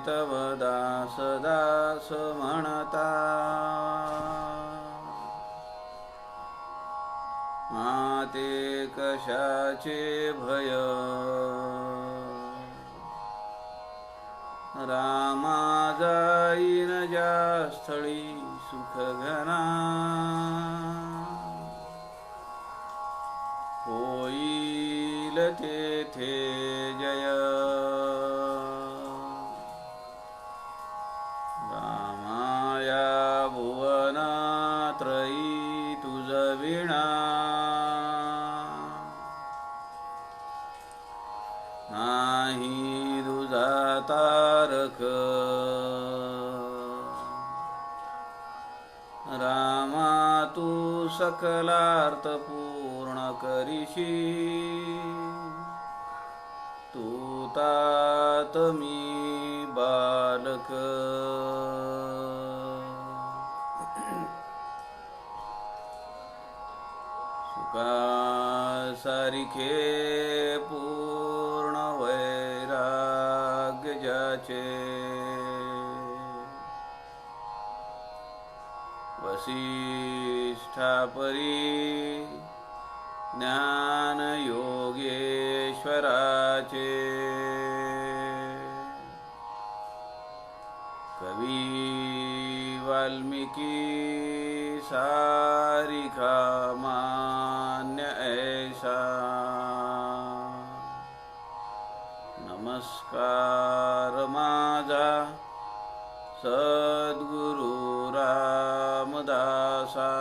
तव दास दास म्हणता, माते कशाचे भय, रामा जाईन ज्या स्थळी सुख घना, होईल तेथे जय, रामाया भुवनात्रयी तुझ विणा, नाही दुजा तारक, रामा तू सकलार्थ पूर्ण करीशी, तू तात मी बालक, सुखा सारिखे पूर्ण वैराग्य ज्याचे, वसिष्ठापरी ज्ञान योगेश्वराचे, कवी वाल्मिकी सारिखा मान्य ऐसा, नमस्कार माझा सद्गुरु रामदासा,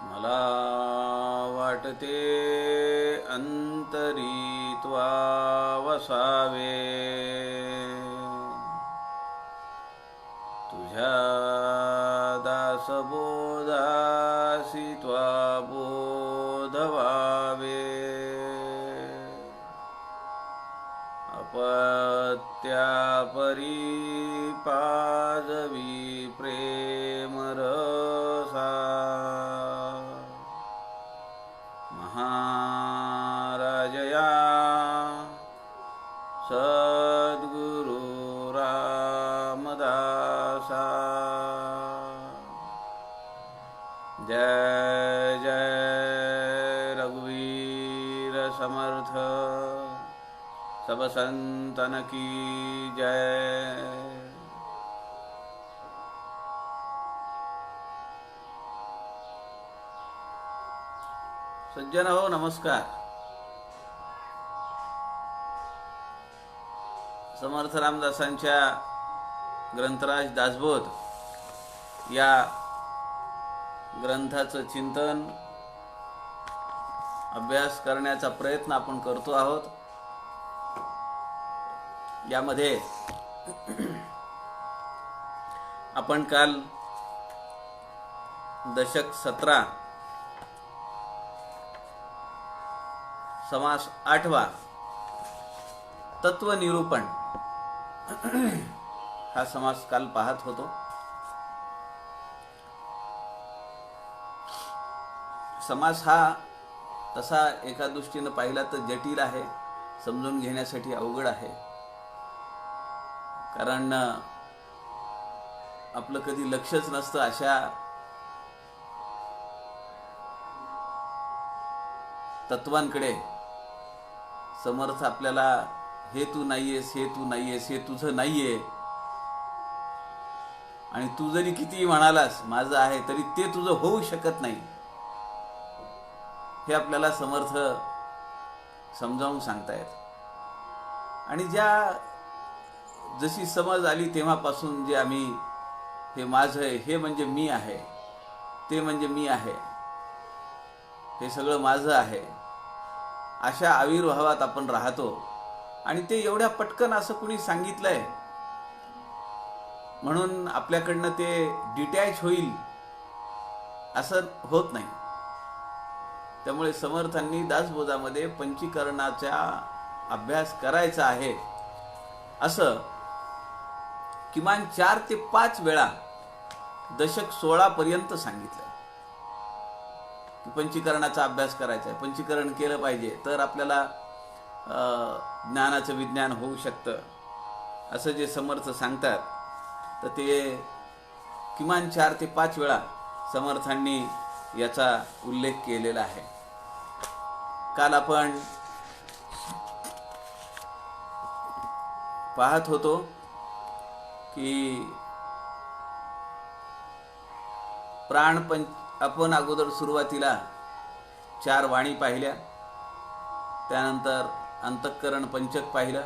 मला वाटते अंतरी त्वा वसावे, तुझ्या दासबोधासी त्वा बोधवावे, अपत्यापरी पाजवी प्रेम रसा, महाराजया सद्गुरु रामदासा, जय जय रघुवीर समर्थ, सब संतन की जय। सज्जन हो, नमस्कार। समर्थ रामदासांच्या ग्रंथराज दासबोध या ग्रंथाचं चिंतन अभ्यास करण्याचा प्रयत्न आपण करतो आहोत। यामध्ये आपण काल दशक 17 समास 8वा तत्वनिरूपण हा समास काल पाहत होतो। समास हा तसा एका दृष्टीने पाहिला तर जटिल आहे, समजून घेण्यासाठी अवघड आहे। कारण आपलं कधी लक्षच नसतं अशा तत्वांकडे। समर्थ आपल्याला हे तू नाहीयेस, हे तू नाहीयेस, हे तुझं नाहीये, आणि तू जरी किती म्हणालास माझं आहे तरी ते तुझं होऊ शकत नाही, हे आपल्याला समर्थ समजावून सांगतायत। आणि जशी समज आली तेव्हापासून जे आम्ही हे माझं आहे, हे म्हणजे मी आहे, ते म्हणजे मी आहे, हे सगळं माझं आहे, अशा आविर्भावात आपण राहतो। आणि ते एवढ्या पटकन असं कुणी सांगितलंय म्हणून आपल्याकडनं ते डिटॅच होईल असं होत नाही। त्यामुळे समर्थांनी दासबोधामध्ये पंचीकरणाचा अभ्यास करायचा आहे असं किमान 4 ते 5 वेळा दशक 16 पर्यंत सांगितलं की पंचीकरणाचा अभ्यास करायचा आहे, पंचीकरण केलं पाहिजे तर आपल्याला ज्ञानाचं विज्ञान होऊ शकतं असं जे समर्थ सांगतात, तर ते किमान 4 ते 5 वेळा समर्थांनी याचा उल्लेख केलेला आहे. काल आपण पाहत होतो की आपण अगोदर सुरुवातीला 4 वाणी पाहिल्या, त्यानंतर अंतःकरण पंचक पाहिलं,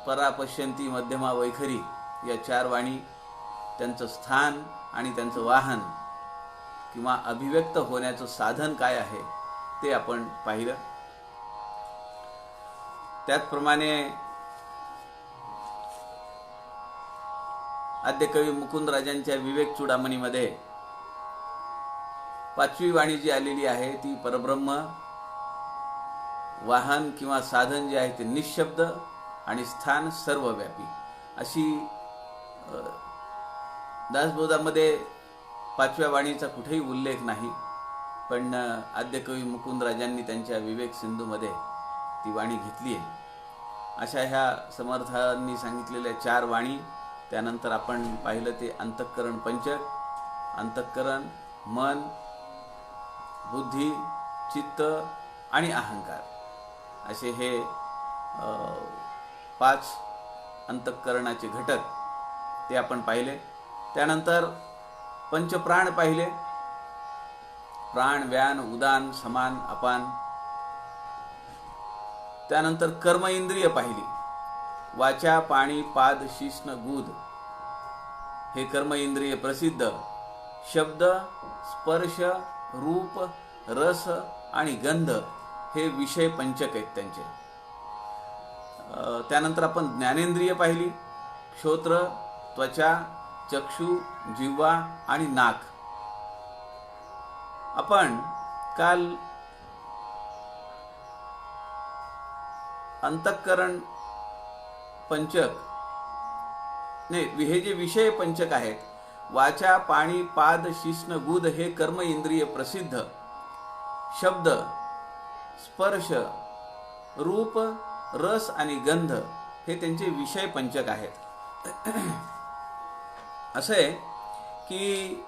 परा पश्यंती मध्यमा वैखरी या 4 वाणी, त्यांचं स्थान आणि त्यांचं वाहन किंवा अभिव्यक्त होण्याचं साधन काय आहे ते आपण पाहिलं. त्याचप्रमाणे आद्यकवी मुकुंदराजांच्या विवेक चूडामणीमध्ये 5वी वाणी जी आलेली आहे ती परब्रह्म, वाहन किंवा साधन जे आहे ते निशब्द आणि स्थान सर्वव्यापी अशी दासबोधामध्ये 5व्या वाणीचा कुठेही उल्लेख नाही, पण आद्यकवी मुकुंदराजांनी त्यांच्या विवेक सिंधूमध्ये ती वाणी घेतली आहे. अशा ह्या समर्थांनी सांगितलेल्या 4 वाणी. त्यानंतर आपण पाहिलं ते अंतःकरण पंचक. अंतःकरण, मन, बुद्धी, चित्त आणि अहंकार असे हे 5 अंतःकरणाचे घटक ते आपण पाहिले. त्यानंतर पंचप्राण पाहिले. प्राण, व्यान, उदान, समान, अपान. त्यानंतर कर्म इंद्रिय पाहिली. वाचा, पाणी, पाद, शिश्न, गूद हे कर्म इंद्रिय प्रसिद्ध. शब्द, स्पर्श, रूप, रस आणि गंध हे विषय पंचक आहेत त्यांचे. त्यानंतर आपण ज्ञानेंद्रिय पाहिली. श्रोत्र, त्वचा, चक्षु, जिव्हा आणि नाक. आपण काल अंतःकरण पंचक नाही, हे जे विषय पंचक आहेत, वाचा, पाणी, पाद, शिश्न, गूद हे कर्म इंद्रिय प्रसिद्ध. शब्द, स्पर्श, रूप, रस आणि गंध हे त्यांचे विषय पंचक आहेत. असं आहे की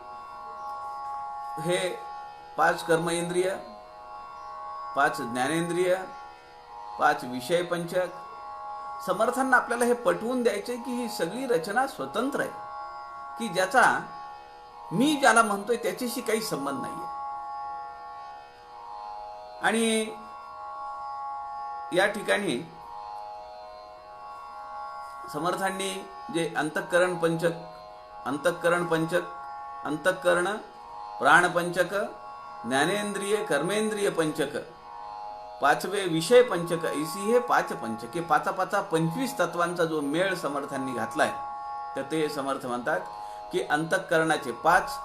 हे 5 कर्म इंद्रिय, 5 ज्ञानेंद्रिय, 5 विषय पंचक. समर्थांना आपल्याला हे पटवून द्यायचे की ही सगळी रचना स्वतंत्र आहे, की ज्याचा मी ज्याला म्हणतोय त्याच्याशी काही संबंध नाहीये. आणि या ठिकाणी समर्थांनी जे अंतःकरण पंचक, अंतःकरण प्राणपंचक, ज्ञानेंद्रिय, कर्मेंद्रिय पंचक, 5वे विषय पंचक, ऐसी हे 5 पंचके, 5 25 तत्वांचा जो मेळ समर्थांनी घातलाय, तर ते समर्थ म्हणतात की अंतःकरणाचे 5,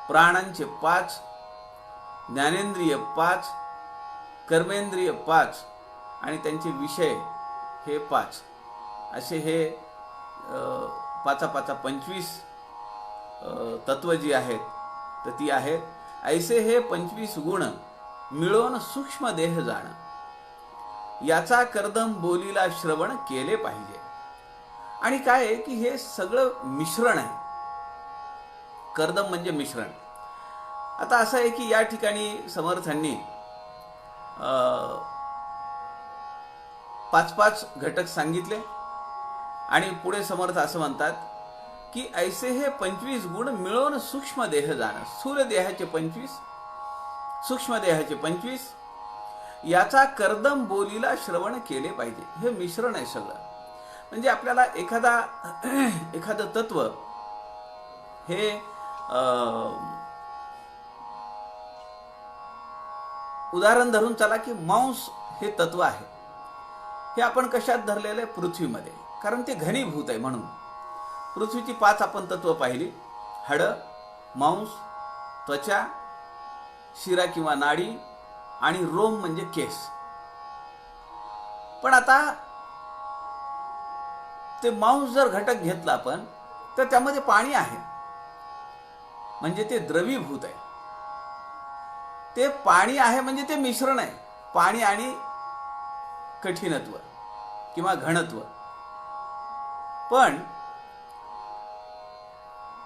प्राणांचे 5, ज्ञानेंद्रिय 5, कर्मेंद्रिय 5 आणि त्यांचे विषय हे 5 असे हे 5 25 तत्व जी आहेत तर ती आहेत. ऐसे हे 25 गुण मिळून सूक्ष्म देह जाण, याचा कर्दम बोलीला श्रवण केले पाहिजे. आणि काय आहे की हे सगळं मिश्रण आहे. कर्दम म्हणजे मिश्रण. आता असं आहे की या ठिकाणी समर्थांनी 5 घटक सांगितले आणि पुढे समर्थ असं म्हणतात की ऐसे हे 25 गुण मिळून सूक्ष्म देह जाण, स्थूल देहाचे 25, सूक्ष्म देहाचे 25, याचा कर्दम बोलीला श्रवण केले पाहिजे. हे मिश्रण आहे सगळं. म्हणजे आपल्याला एखादं तत्व हे उदाहरण धरून चला की मांस हे तत्व आहे. हे आपण कशात धरलेलं आहे? पृथ्वीमध्ये, कारण ते घनीभूत आहे. म्हणून पृथ्वीची 5 आपण तत्व पाहिली. हाडं, मांस, त्वचा, शिरा किंवा नाडी आणि रोम म्हणजे केस. पण आता ते मांस जर घटक घेतला आपण तर त्यामध्ये पाणी आहे, म्हणजे ते द्रवीभूत आहे. ते पाणी आहे म्हणजे ते मिश्रण आहे, पाणी आणि कठीणत्व किंवा घनत्व. पण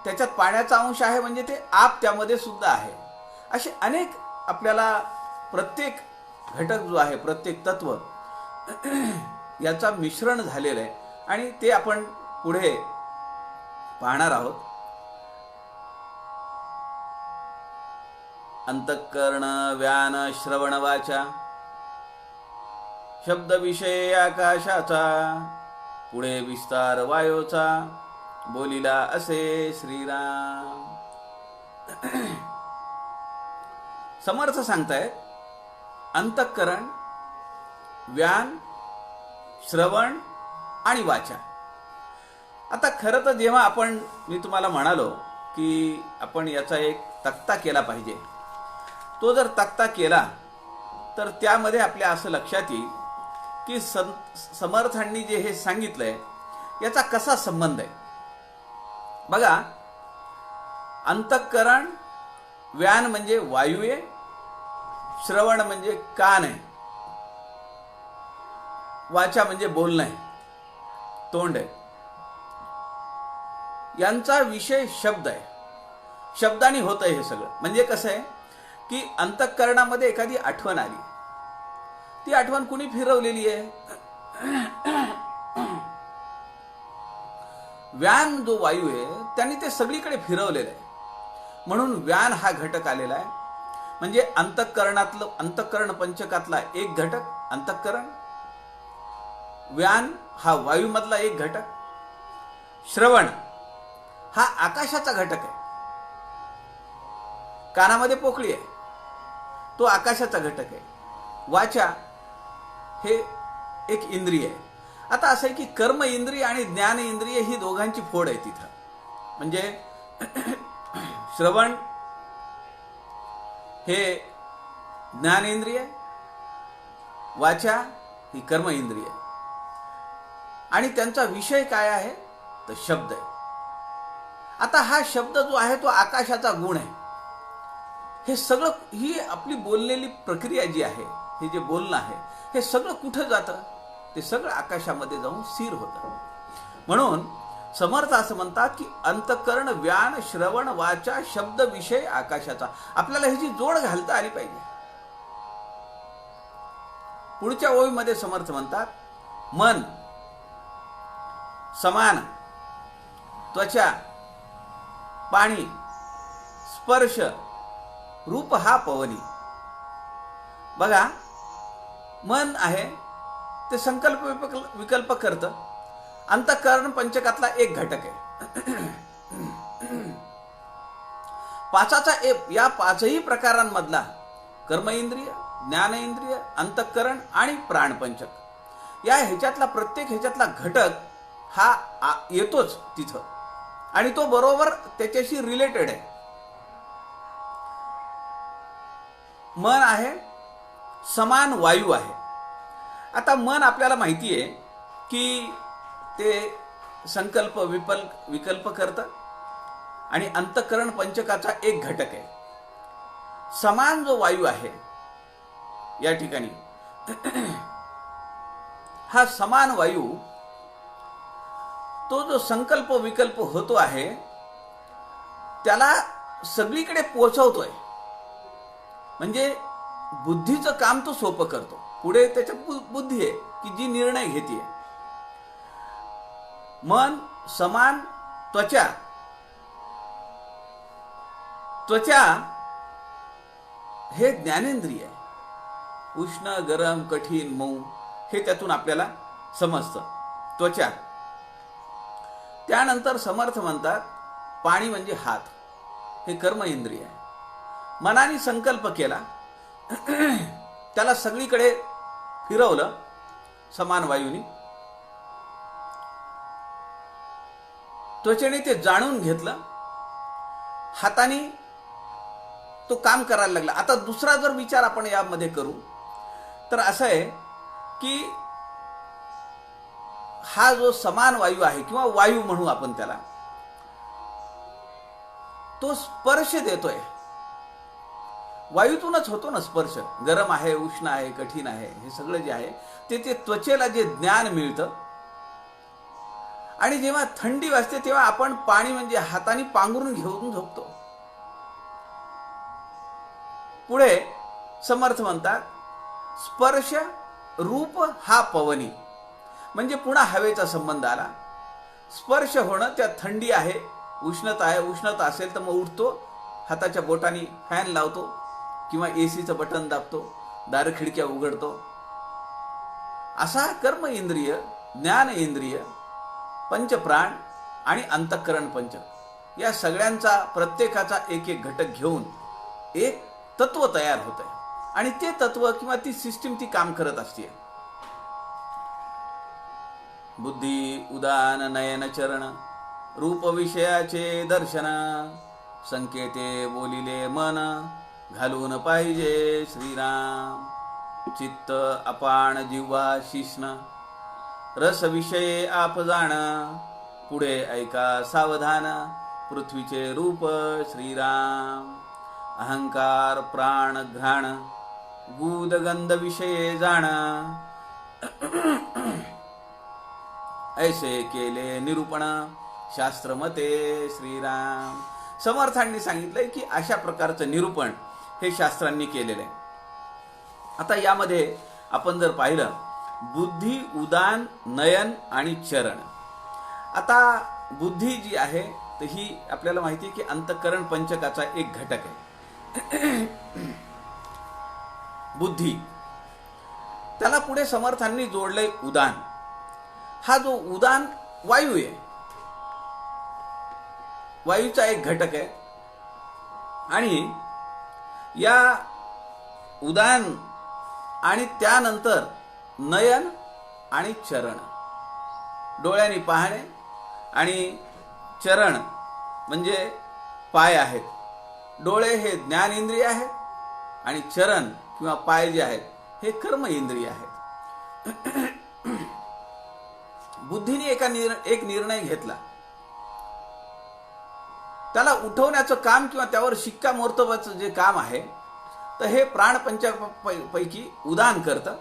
त्याच्यात पाण्याचा अंश आहे म्हणजे ते आप त्यामध्ये सुद्धा आहे. असे अनेक आपल्याला प्रत्येक घटक जो आहे, प्रत्येक तत्व याचा मिश्रण झालेलं आहे आणि ते आपण पुढे पाहणार आहोत. अंतःकरण व्यान श्रवण वाचा शब्द विषय आकाशाचा, पुढे विस्तार वायोचा, बोलिला असे श्रीराम. समर्थ सांगतायत अंतःकरण, व्यान, श्रवण आणि वाचा. आता खरं तर जेव्हा मी तुम्हाला म्हणालो की आपण याचा एक तक्ता केला पाहिजे, तो जर तक्ता केला तर त्यामध्ये आपल्या असं लक्षात येईल की समर्थांनी जे हे सांगितलंय याचा कसा संबंध आहे. बघा, अंतःकरण व्यान म्हणजे वायू आहे, श्रवण म्हणजे कान आहे, वाचा म्हणजे बोलणं आहे, तोंड आहे. यांचा विषय शब्द आहे. शब्दाने होतं हे सगळं. म्हणजे कसं आहे की अंतःकरणामध्ये एखादी आठवण आली, ती आठवण कुणी फिरवलेली आहे? व्यान जो वायू आहे त्यांनी ते सगळीकडे फिरवलेलं आहे. म्हणून व्यान हा घटक आलेला आहे. म्हणजे अंतःकरण पंचकातला एक घटक अंतःकरण. व्यान हा वायूमधला एक घटक. श्रवण हा आकाशाचा घटक आहे. कानामध्ये पोकळी आहे, तो आकाशाचा घटक आहे. वाचा हे एक इंद्रिय आहे. आता असं आहे की कर्म इंद्रिय आणि ज्ञान इंद्रिय ही दोघांची फोड आहे तिथं. म्हणजे श्रवण हे ज्ञानेंद्रिय, वाचा ही कर्म इंद्रिय, आणि त्यांचा विषय काय आहे तर शब्द आहे. आता हा शब्द जो आहे तो आकाशाचा गुण आहे. हे सगळं, ही आपली बोललेली प्रक्रिया जी आहे, हे जे बोलणं आहे, हे सगळं कुठं जातं? ते सगळं आकाशामध्ये जाऊन स्थिर होतं. म्हणून समर्थ असं म्हणतात की अंतःकरण व्यान श्रवण वाचा शब्द विषय आकाशाचा. आपल्याला ह्याची जोड घालता आली पाहिजे. पुढच्या ओळीमध्ये समर्थ म्हणतात मन समान, त्वचा, पाणी, स्पर्श, रूप हा पवनी. बघा, मन आहे ते संकल्प विकल्प करतं. अंतःकरण पंचकातला एक घटक आहे. पाचाचा या पाचही प्रकारांमधला कर्मेंद्रिय, ज्ञानेंद्रिय, अंतःकरण आणि प्राणपंचक, या ह्याच्यातला प्रत्येक ह्याच्यातला घटक हा येतोच तिथं, आणि तो बरोबर त्याच्याशी रिलेटेड आहे. मन आहे समान वायू आहे. आता मन आपल्याला माहिती आहे की ते संकल्प विकल्प करतं आणि अंतःकरण पंचकाचा एक घटक आहे. समान जो वायू आहे या ठिकाणी, हा समान वायू तो जो संकल्प विकल्प होतो आहे त्याला सगळीकडे पोहोचवतोय. म्हणजे बुद्धीचं काम तो सोपं करतो. पुढे त्याच्या बुद्धी आहे की जी निर्णय घेते. मन समान त्वचा, त्वचा हे ज्ञानेंद्रिय आहे. उष्ण, गरम, कठीण, मऊ हे त्यातून आपल्याला समजतं. त्वचा. त्यानंतर समर्थ म्हणतात पाणी म्हणजे हात, हे कर्म इंद्रिय आहे. मनाने संकल्प केला, त्याला सगळीकडे फिरवलं समान वायूनी. त्वचेने ते जाणून घेतलं, हाताने तो काम करायला लागला. आता दुसरा जर विचार आपण यामध्ये करू तर असं आहे की हा जो समान वायू आहे किंवा वायू म्हणू आपण त्याला, तो स्पर्श देतोय. वायूतूनच होतो ना स्पर्श. गरम आहे, उष्ण आहे, कठीण आहे, हे सगळं जे आहे ते त्वचेला जे ज्ञान मिळतं. आणि जेव्हा थंडी वाजते तेव्हा आपण पाणी म्हणजे हाताने पांघरून घेऊन झोपतो. पुढे समर्थ म्हणतात, स्पर्श रूप हा पवनी. म्हणजे पुन्हा हवेचा संबंध आला. स्पर्श होणं, त्या थंडी आहे, उष्णता आहे, उष्णता असेल तर मग उठतो, हाताच्या बोटाने फॅन लावतो किंवा एसीचं बटन दाबतो, दार खिडक्या उघडतो. असा कर्म इंद्रिय, ज्ञान इंद्रिय, पंचप्राण आणि अंतःकरण पंच, या सगळ्यांचा प्रत्येकाचा एक एक घटक घेऊन एक तत्व तयार होत आहे. आणि ते तत्व किंवा ती सिस्टीम ती काम करत असते. बुद्धी उदान नयन चरण रूप विषयाचे दर्शन, संकेते बोलिले मन घालून पाहिजे श्रीराम. चित्त अपान जिव्हा शिष्ण, रस विषय आप जाण, पुढे ऐका सावधान पृथ्वीचे रूप श्रीराम. अहंकार प्राण घ्राण, गूद गंध विषये जाण, ऐसे केले निरूपण शास्त्रमते श्रीराम. समर्थांनी सांगितलंय की अशा प्रकारचं निरूपण हे शास्त्रांनी केलेलं आहे. आता यामध्ये आपण जर पाहिलं, बुद्धी उदान नयन आणि चरण. आता बुद्धी जी आहे तर ही आपल्याला माहिती आहे की अंतःकरण पंचकाचा एक घटक आहे. बुद्धी, त्याला पुढे समर्थांनी जोडलंय उदान. हा जो उदान वायू आहे, वायूचा एक घटक आहे. आणि या उदान आणि त्यानंतर नयन आणि चरण, डोळ्यांनी पाहणे, आणि चरण म्हणजे पाय आहेत. डोळे हे ज्ञान इंद्रिय आहेत आणि चरण किंवा पाय जे आहेत हे कर्म इंद्रिय आहेत. बुद्धीने एक निर्णय घेतला, त्याला उठवण्याचं काम किंवा त्यावर शिक्कामोर्तबाचं जे काम आहे तर हे प्राणपंचापैकी उदान करतं.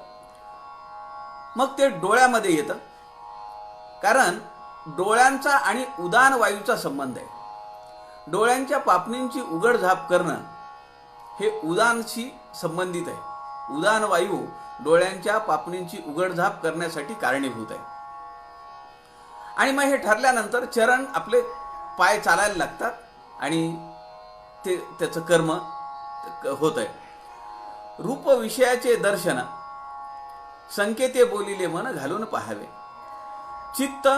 मग ते डोळ्यामध्ये येतं, कारण डोळ्यांचा आणि उदान वायूचा संबंध आहे. डोळ्यांच्या पापणींची उघडझाप करणं हे उदानशी संबंधित आहे. उदान वायू डोळ्यांच्या पापणींची उघडझाप करण्यासाठी कारणीभूत आहे. आणि मग हे ठरल्यानंतर चरण, आपले पाय चालायला लागतात आणि ते त्याचं कर्म होत आहे. रूप विषयाचे दर्शन, संकेते बोलिले मन घालून पाहावे. चित्त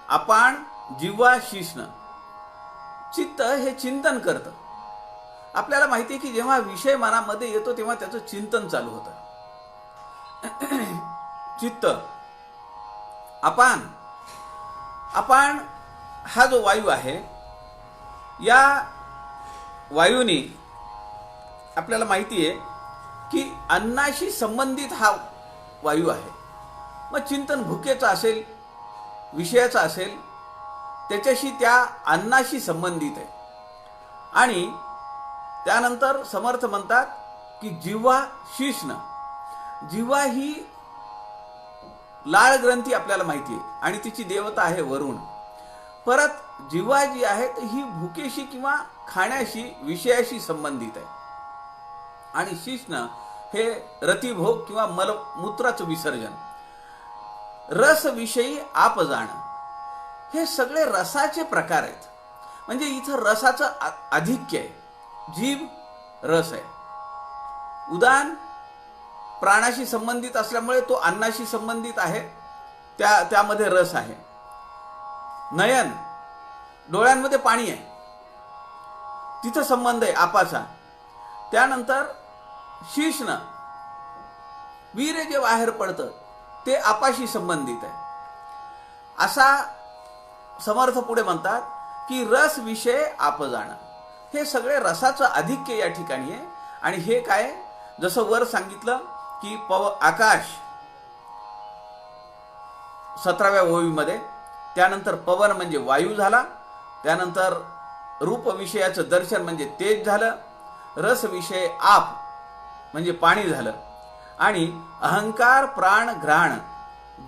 अपान जिव्हा शिष्ण, चित्त हे चिंतन करतं. आपल्याला माहिती आहे की जेव्हा विषय मनामध्ये येतो तेव्हा त्याचं चिंतन चालू होतं. चित्त अपान, अपान हा जो वायू आहे, या वायूने आपल्याला माहिती आहे की अन्नाशी संबंधित हा वायू आहे. मग चिंतन भुकेचं असेल, विषयाचं असेल, त्याच्याशी त्या अन्नाशी संबंधित आहे. आणि त्यानंतर समर्थ म्हणतात की जिव्हा शिष्ण, जिव्हा ही लाळ ग्रंथी आपल्याला माहिती आहे आणि तिची देवता आहे वरुण. परत जिव्हा जी आहे ही भुकेशी किंवा खाण्याशी, विषयाशी संबंधित आहे. आणि शिष्ण हे रतिभोग किंवा मलमूत्राचं विसर्जन. रस विषयी आप जाणं, हे सगळे रसाचे प्रकार आहेत. म्हणजे इथं रसाचं आधिक्य आहे. जीभ रस आहे. उदान प्राणाशी संबंधित असल्यामुळे तो अन्नाशी संबंधित आहे, त्यामध्ये रस आहे. नयन, डोळ्यांमध्ये पाणी आहे, तिथं संबंध आहे आपाचा. त्यानंतर शिष्ण, वीर्य जे बाहेर पडतं ते आपाशी संबंधित आहे. असा समर्थ पुढे म्हणतात की रस विषय आप जाणं, हे सगळे रसाचं आधिक्य या ठिकाणी आहे. आणि हे काय, जसं वर सांगितलं की आकाश 17व्या ओवीमध्ये, त्यानंतर पवन म्हणजे वायू झाला, त्यानंतर रूप विषयाचं दर्शन म्हणजे तेज झालं, रस विषय आप म्हणजे पाणी झालं, आणि अहंकार प्राण घ्राण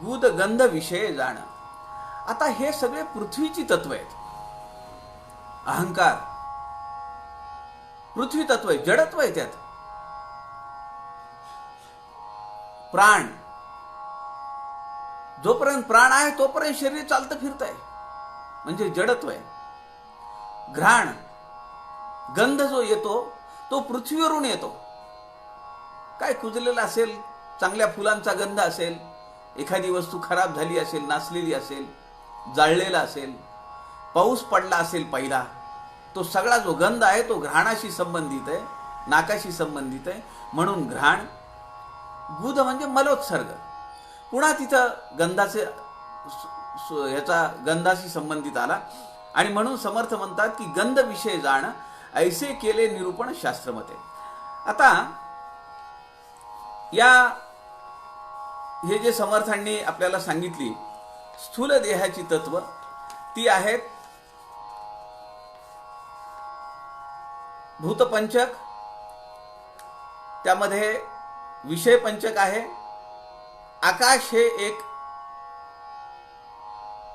गुद गंध विषय जाण. आता हे सगळे पृथ्वीची तत्व आहेत. अहंकार पृथ्वी तत्व आहे, जडत्व आहे त्यात. प्राण, जोपर्यंत प्राण आहे तोपर्यंत शरीर चालतं फिरत आहे, म्हणजे जडत्व आहे. घ्राण, गंध जो येतो तो पृथ्वीवरून येतो. काय कुजलेला असेल, चांगल्या फुलांचा गंध असेल, एखादी वस्तू खराब झाली असेल, नासलेली असेल, जाळलेला असेल, पाऊस पडला असेल पहिला, तो सगळा जो गंध आहे तो घ्राणाशी संबंधित आहे, नाकाशी संबंधित आहे. म्हणून घ्राण. गुद म्हणजे मलोत्सर्ग, पुन्हा तिथं गंधाचे ह्याचा गंधाशी संबंधित आला. आणि म्हणून समर्थ म्हणतात की गंध विषय जाण ऐसे केले निरूपण शास्त्रमते. आता हे जे समर्थांनी आपल्याला सांगितली स्थूल देहाची तत्व, ती आहेत भूतपंचक, त्यामध्ये विषय पंचक आहे. आकाश हे एक,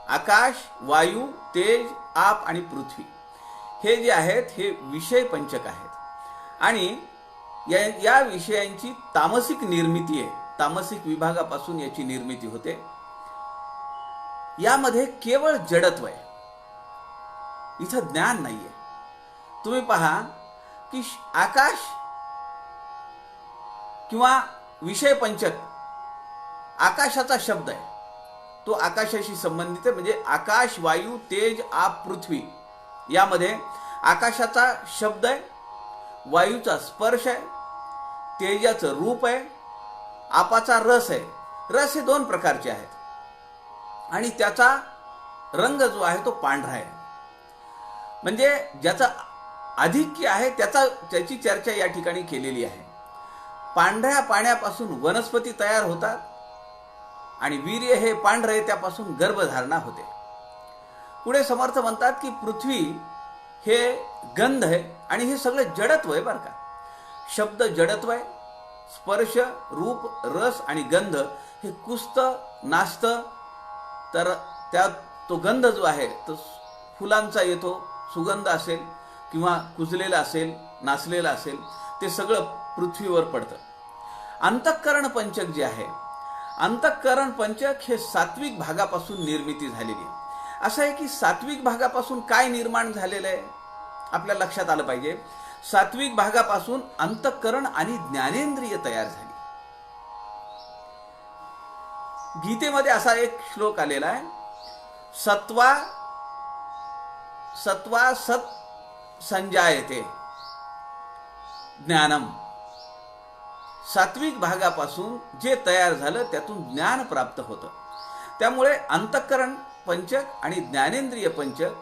आकाश, वायू, तेज, आप आणि पृथ्वी हे जे आहेत हे विषय पंचक आहेत. आणि या विषयांची तामसिक निर्मिती आहे, तामसिक विभागापासून याची निर्मिती होते. यामध्ये केवळ जडत्व आहे, इथं ज्ञान नाहीये. तुम्ही पहा की आकाश किंवा विषय पंचक, आकाशाचा शब्द आहे, तो आकाशाशी संबंधित आहे. म्हणजे आकाश, वायू, तेज, आप, पृथ्वी यामध्ये आकाशाचा शब्द आहे, वायूचा स्पर्श आहे, तेजाचं रूप आहे, आपाचा रस आहे. रस हे 2 प्रकारचे आहेत, आणि त्याचा रंग जो आहे तो पांढरा आहे. म्हणजे ज्याचा आधिक्य आहे त्याची चर्चा या ठिकाणी केलेली आहे. पांढऱ्या पाण्यापासून वनस्पती तयार होतात, आणि वीर्य हे पांढरे, त्यापासून गर्भधारणा होते. पुढे समर्थ म्हणतात की पृथ्वी हे गंध आहे, आणि हे सगळं जडत्व आहे बरं का. शब्द जडत्व आहे, स्पर्श, रूप, रस आणि गंध हे कुसतं, नाचतं. तर त्यात तो गंध जो आहे तो फुलांचा येतो, सुगंध असेल किंवा कुजलेला असेल, नाचलेला असेल, ते सगळं पृथ्वीवर पडतं. अंतःकरण पंचक जे आहे, अंतःकरण पंचक हे सात्विक भागापासून निर्मिती झालेली आहे. असं आहे की सात्विक भागापासून काय निर्माण झालेलं आहे आपल्या लक्षात आलं पाहिजे. सात्विक भागापासून अंतःकरण आणि ज्ञानेंद्रिय तयार झाली. गीतेमध्ये असा एक श्लोक आलेला आहे, सत्वा सत संजायते ज्ञानम. सात्विक भागापासून जे तयार झालं त्यातून ज्ञान प्राप्त होतं. त्यामुळे अंतःकरण पंचक आणि ज्ञानेंद्रिय पंचक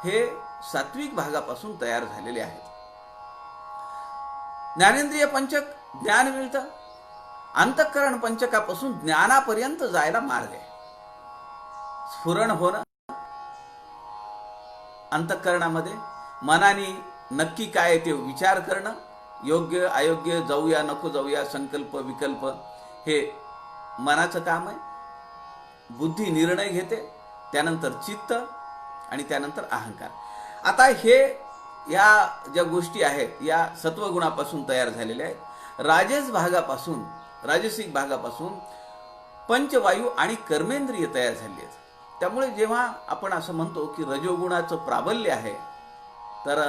हे सात्विक भागापासून तयार झालेले आहेत. ज्ञानेंद्रिय पंचक ज्ञान मिळतं, अंतःकरण पंचकापासून ज्ञानापर्यंत जायला मार्ग आहे. स्फुरण होणं अंतःकरणामध्ये, मनाने नक्की काय ते विचार करणं, योग्य अयोग्य, जाऊया नको जाऊया, संकल्प विकल्प, हे मनाचं काम आहे. बुद्धी निर्णय घेते, त्यानंतर चित्त, आणि त्यानंतर अहंकार. आता हे या ज्या गोष्टी आहेत या सत्वगुणापासून तयार झालेल्या आहेत. राजसिक भागापासून पंचवायू आणि कर्मेंद्रिय तयार झाली आहेत. त्यामुळे जेव्हा आपण असं म्हणतो की रजोगुणाचं प्राबल्य आहे, तर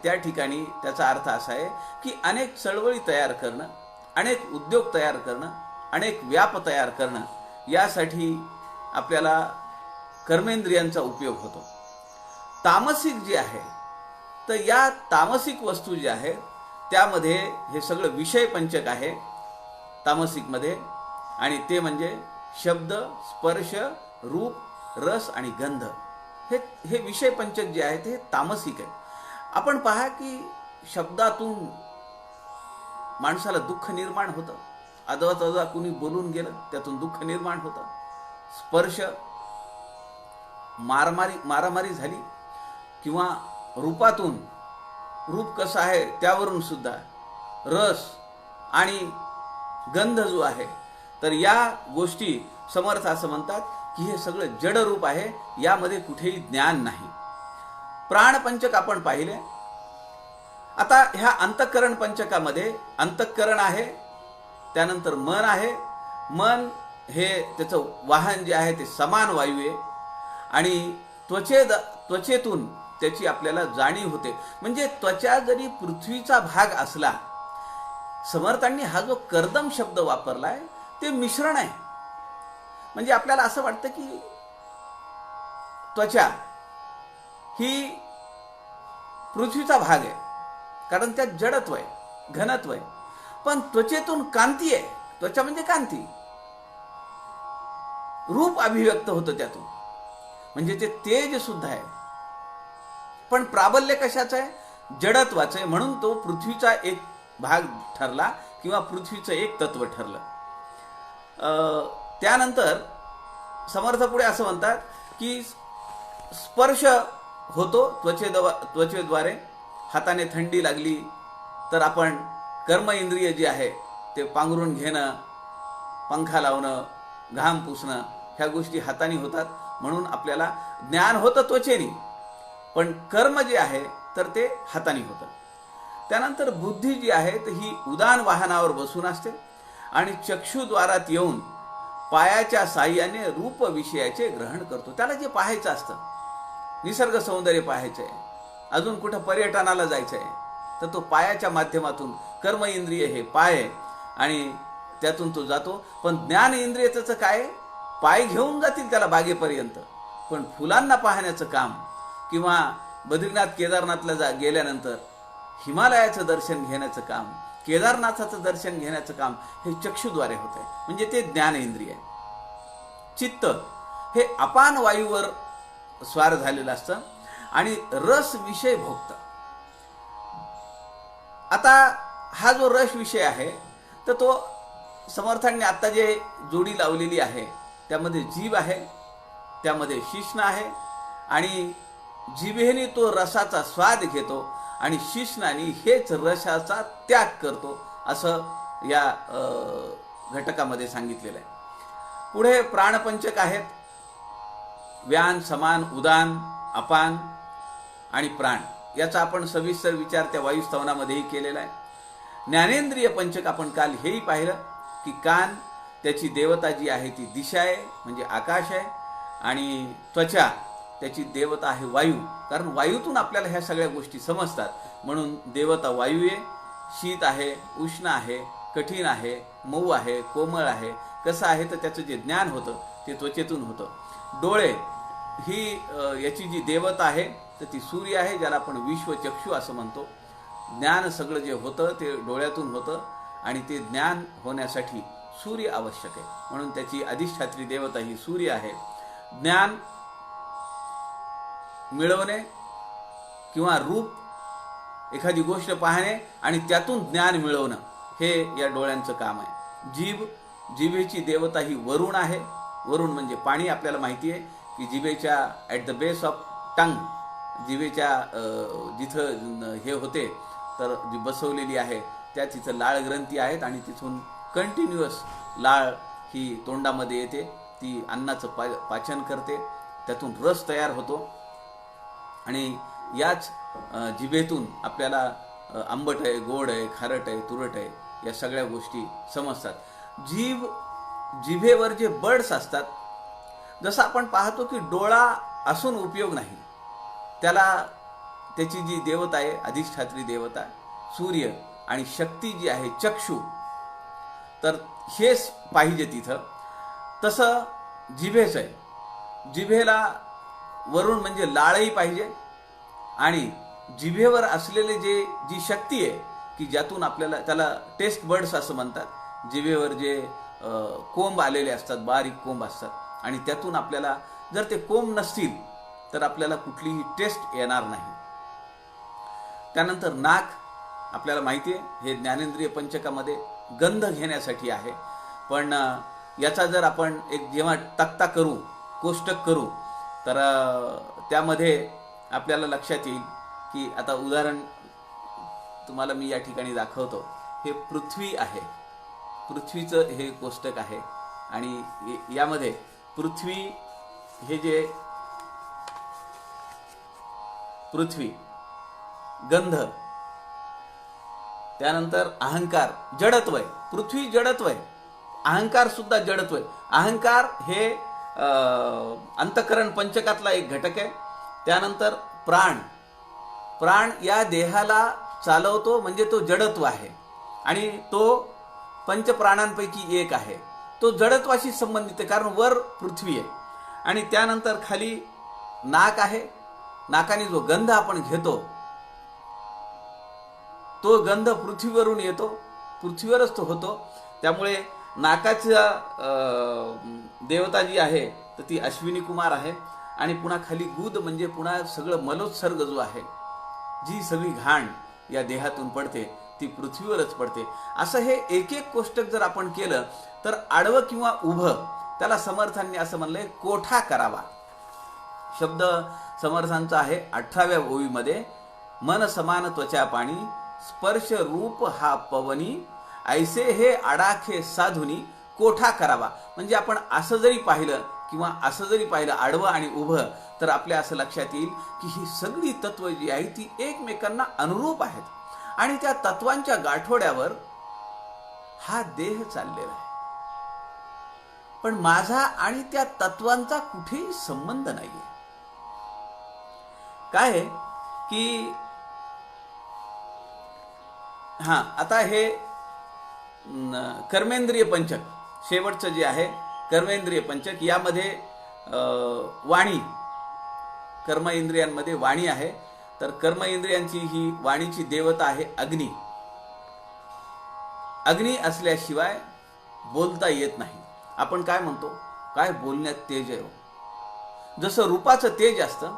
त्या ठिकाणी त्याचा अर्थ असा आहे की अनेक चळवळी तयार करणं, अनेक उद्योग तयार करणं, अनेक व्याप तयार करणं, यासाठी आपल्याला कर्मेंद्रियांचा उपयोग होतो. तामसिक जे आहे, तर या तामसिक वस्तू ज्या आहेत त्यामध्ये हे सगळं विषय पंचक आहे तामसिकमध्ये, आणि ते म्हणजे शब्द, स्पर्श, रूप, रस आणि गंध. हे विषय पंचक जे आहेत हे तामसिक आहे. आपण पहा की शब्दातून माणसाला दुःख निर्माण होतं, अदवा कुणी बोलून गेलं त्यातून दुःख निर्माण होतं. स्पर्श, मारामारी झाली, किंवा रूपातून रूप कसं आहे त्यावरून सुद्धा रस आणि गंध जो आहे, तर या गोष्टी समर्थ असं म्हणतात की हे सगळं जड रूप आहे, यामध्ये कुठेही ज्ञान नाही. प्राणपंचक आपण पाहिले. आता ह्या अंतःकरण पंचकामध्ये अंतःकरण आहे, त्यानंतर मन आहे. मन हे त्याचं वाहन जे आहे ते समान वायू आहे आणि त्वचेतून त्याची आपल्याला जाणीव होते. म्हणजे त्वचा जरी पृथ्वीचा भाग असला, समर्थांनी हा जो कर्दम शब्द वापरलाय ते मिश्रण आहे. म्हणजे आपल्याला असं वाटतं की त्वचा ही पृथ्वीचा भाग आहे, कारण त्यात जडत्व आहे, घनत्व आहे. पण त्वचेतून कांती आहे. त्वचा म्हणजे कांती, रूप अभिव्यक्त होतं त्यातून, म्हणजे ते तेज सुद्धा आहे. पण प्राबल्य कशाचं आहे? जडत्वाचं आहे. म्हणून तो पृथ्वीचा एक भाग ठरला किंवा पृथ्वीचं एक तत्व ठरलं. त्यानंतर समर्थ पुढे असं म्हणतात की स्पर्श होतो त्वचेद्वारे. हाताने थंडी लागली तर आपण कर्म इंद्रिय जे आहे ते पांघरून घेणं, पंखा लावणं, घाम पुसणं, ह्या गोष्टी हाताने होतात. म्हणून आपल्याला ज्ञान होतं त्वचेने, पण कर्म जे आहे तर ते हाताने होतं. त्यानंतर बुद्धी जी आहे तर ही उदान वाहनावर बसून असते आणि चक्षुद्वारात येऊन पायाच्या साह्याने रूप विषयाचे ग्रहण करतो. त्याला जे पाहायचं असतं, निसर्ग सौंदर्य पाहायचं आहे, अजून कुठं पर्यटनाला जायचं आहे, तर तो पायाच्या माध्यमातून, कर्म इंद्रिय हे पाय आहे आणि त्यातून तो जातो. पण ज्ञान इंद्रिय त्याचं काय? पाय घेऊन जातील त्याला बागेपर्यंत, पण फुलांना पाहण्याचं काम किंवा बद्रीनाथ केदारनाथला गेल्यानंतर हिमालयाचं दर्शन घेण्याचं काम, केदारनाथाचं दर्शन घेण्याचं काम हे चक्षुद्वारे होत आहे. म्हणजे ते ज्ञानेंद्रिय आहे. चित्त हे अपान वायूवर स्वार झालेलं असतं आणि रस विषय भोगतं. आता हा जो रस विषय आहे तर तो समर्थांनी आता जे जोडी लावलेली आहे त्यामध्ये जीभ आहे, त्यामध्ये शिश्न आहे आणि जिभेने तो रसाचा स्वाद घेतो आणि शिश्नाने हेच रसाचा त्याग करतो, असं या घटकामध्ये सांगितलेलं आहे. पुढे प्राणपंचक आहेत. व्यान, समान, उदान, अपान आणि प्राण याचा आपण सविस्तर विचार त्या वायुस्तवनामध्येही केलेला आहे. ज्ञानेंद्रिय पंचक आपण काल हेही पाहिलं की कान, त्याची देवता जी आहे ती दिशा आहे, म्हणजे आकाश आहे, आणि त्वचा त्याची देवता आहे वायू, कारण वायूतून आपल्याला ह्या सगळ्या गोष्टी समजतात. म्हणून देवता वायू आहे. शीत आहे, उष्ण आहे, कठीण आहे, मऊ आहे, कोमळ आहे, कसं आहे तर त्याचं जे ज्ञान होतं ते त्वचेतून होतं. डोळे ही याची जी देवता आहे तर ती सूर्य आहे, ज्याला आपण विश्वचक्षु असं म्हणतो. ज्ञान सगळं जे होतं ते डोळ्यातून होतं आणि ते ज्ञान होण्यासाठी सूर्य आवश्यक आहे, म्हणून त्याची अधिष्ठात्री देवता ही सूर्य आहे. ज्ञान मिळवणे किंवा रूप, एखादी गोष्ट पाहणे आणि त्यातून ज्ञान मिळवणं हे या डोळ्यांचं काम आहे. जिभेची देवता ही वरुण आहे. वरुण म्हणजे पाणी. आपल्याला माहिती आहे की जिभेच्या at the base of tongue, जिभेच्या जिथं हे होते तर जी बसवलेली आहे त्या तिथं लाळ ग्रंथी आहेत आणि तिथून कंटिन्युअस लाळ ही तोंडामध्ये येते, ती अन्नाचं पाचन करते, त्यातून रस तयार होतो आणि याच जिभेतून आपल्याला आंबट आहे, गोड आहे, खारट आहे, तुरट आहे या सगळ्या गोष्टी समजतात. जिभेवर जे बर्ड्स असतात, जसं आपण पाहतो की डोळा असून उपयोग नाही, त्याला त्याची जी देवता आहे अधिष्ठात्री देवता सूर्य आणि शक्ती जी आहे चक्षु, तर हेच पाहिजे तिथं. तसं जिभेच आहे. जिभेला वरुण म्हणजे लाळही पाहिजे आणि जिभेवर असलेले जी शक्ती आहे की ज्यातून आपल्याला, त्याला टेस्ट बर्ड्स असं म्हणतात, जिभेवर जे कोंब आलेले असतात, बारीक कोंब असतात आणि त्यातून आपल्याला जर ते कोंब नसतील तर आपल्याला कुठलीही टेस्ट येणार नाही. त्यानंतर नाक, आपल्याला माहिती आहे हे ज्ञानेंद्रिय पंचकामध्ये गंध घेण्यासाठी आहे. पण याचा जर आपण एक जेव्हा तक्ता करू, कोष्टक करू, तर त्यामध्ये आपल्याला लक्षात येईल की आता उदाहरण तुम्हाला मी या ठिकाणी दाखवतो, हे पृथ्वी आहे. पृथ्वीचं हे कोष्टक आहे आणि यामध्ये पृथ्वी हे जे पृथ्वी, गंध, त्यानंतर अहंकार, जडत्व आहे. पृथ्वी जडत्व आहे, अहंकार सुद्धा जडत्व आहे. अहंकार हे अंतःकरण पंचकातला एक घटक आहे. त्यानंतर प्राण, प्राण या देहाला चालवतो म्हणजे तो जडत्व आहे आणि तो पंचप्राणांपैकी एक आहे. तो जडत्वाशी संबंधित आहे कारण वर पृथ्वी आहे. आणि त्यानंतर खाली नाक आहे. नाकाने जो गंध आपण घेतो तो गंध पृथ्वीवरून येतो, पृथ्वीवरच तो होतो. त्यामुळे नाकाच्या देवता जी आहे तर ती अश्विनी कुमार आहे. आणि पुन्हा खाली गुद म्हणजे पुन्हा सगळं मलोत्सर्ग जो आहे, जी सगळी घाण या देहातून पडते ती पृथ्वीवरच पडते. असं हे एक एक कोष्टक जर आपण केलं तर आडवं किंवा उभं, त्याला समर्थांनी असं म्हणलंय कोठा करावा. शब्द समर्थांचा आहे 18व्या ओवीमध्ये, मन समान त्वचा पाणी, स्पर्श रूप हा पवनी, ऐसे हे आडाखे साधुनी कोठा करावा. म्हणजे आपण असं जरी पाहिलं किंवा असं जरी पाहिलं आडवं आणि उभं तर आपल्या असं लक्षात येईल की ही सगळी तत्व जी आहे ती एकमेकांना अनुरूप आहेत आणि त्या तत्वांच्या गाठोड्यावर हा देह चाललेला आहे. पण माझा आणि त्या तत्वांचा कुठेही संबंध नाहीये. काय आहे की आता हे कर्मेंद्रिय पंचक शेवटचं जे आहे कर्मेंद्रिय पंचक, यामध्ये वाणी, कर्म इंद्रियांमध्ये वाणी आहे. तर कर्म इंद्रियांची ही वाणीची देवता आहे अग्नी. अग्नी असल्याशिवाय बोलता येत नाही. आपण काय म्हणतो, काय बोलण्यात तेज आहे. जसं रूपाचं तेज असतं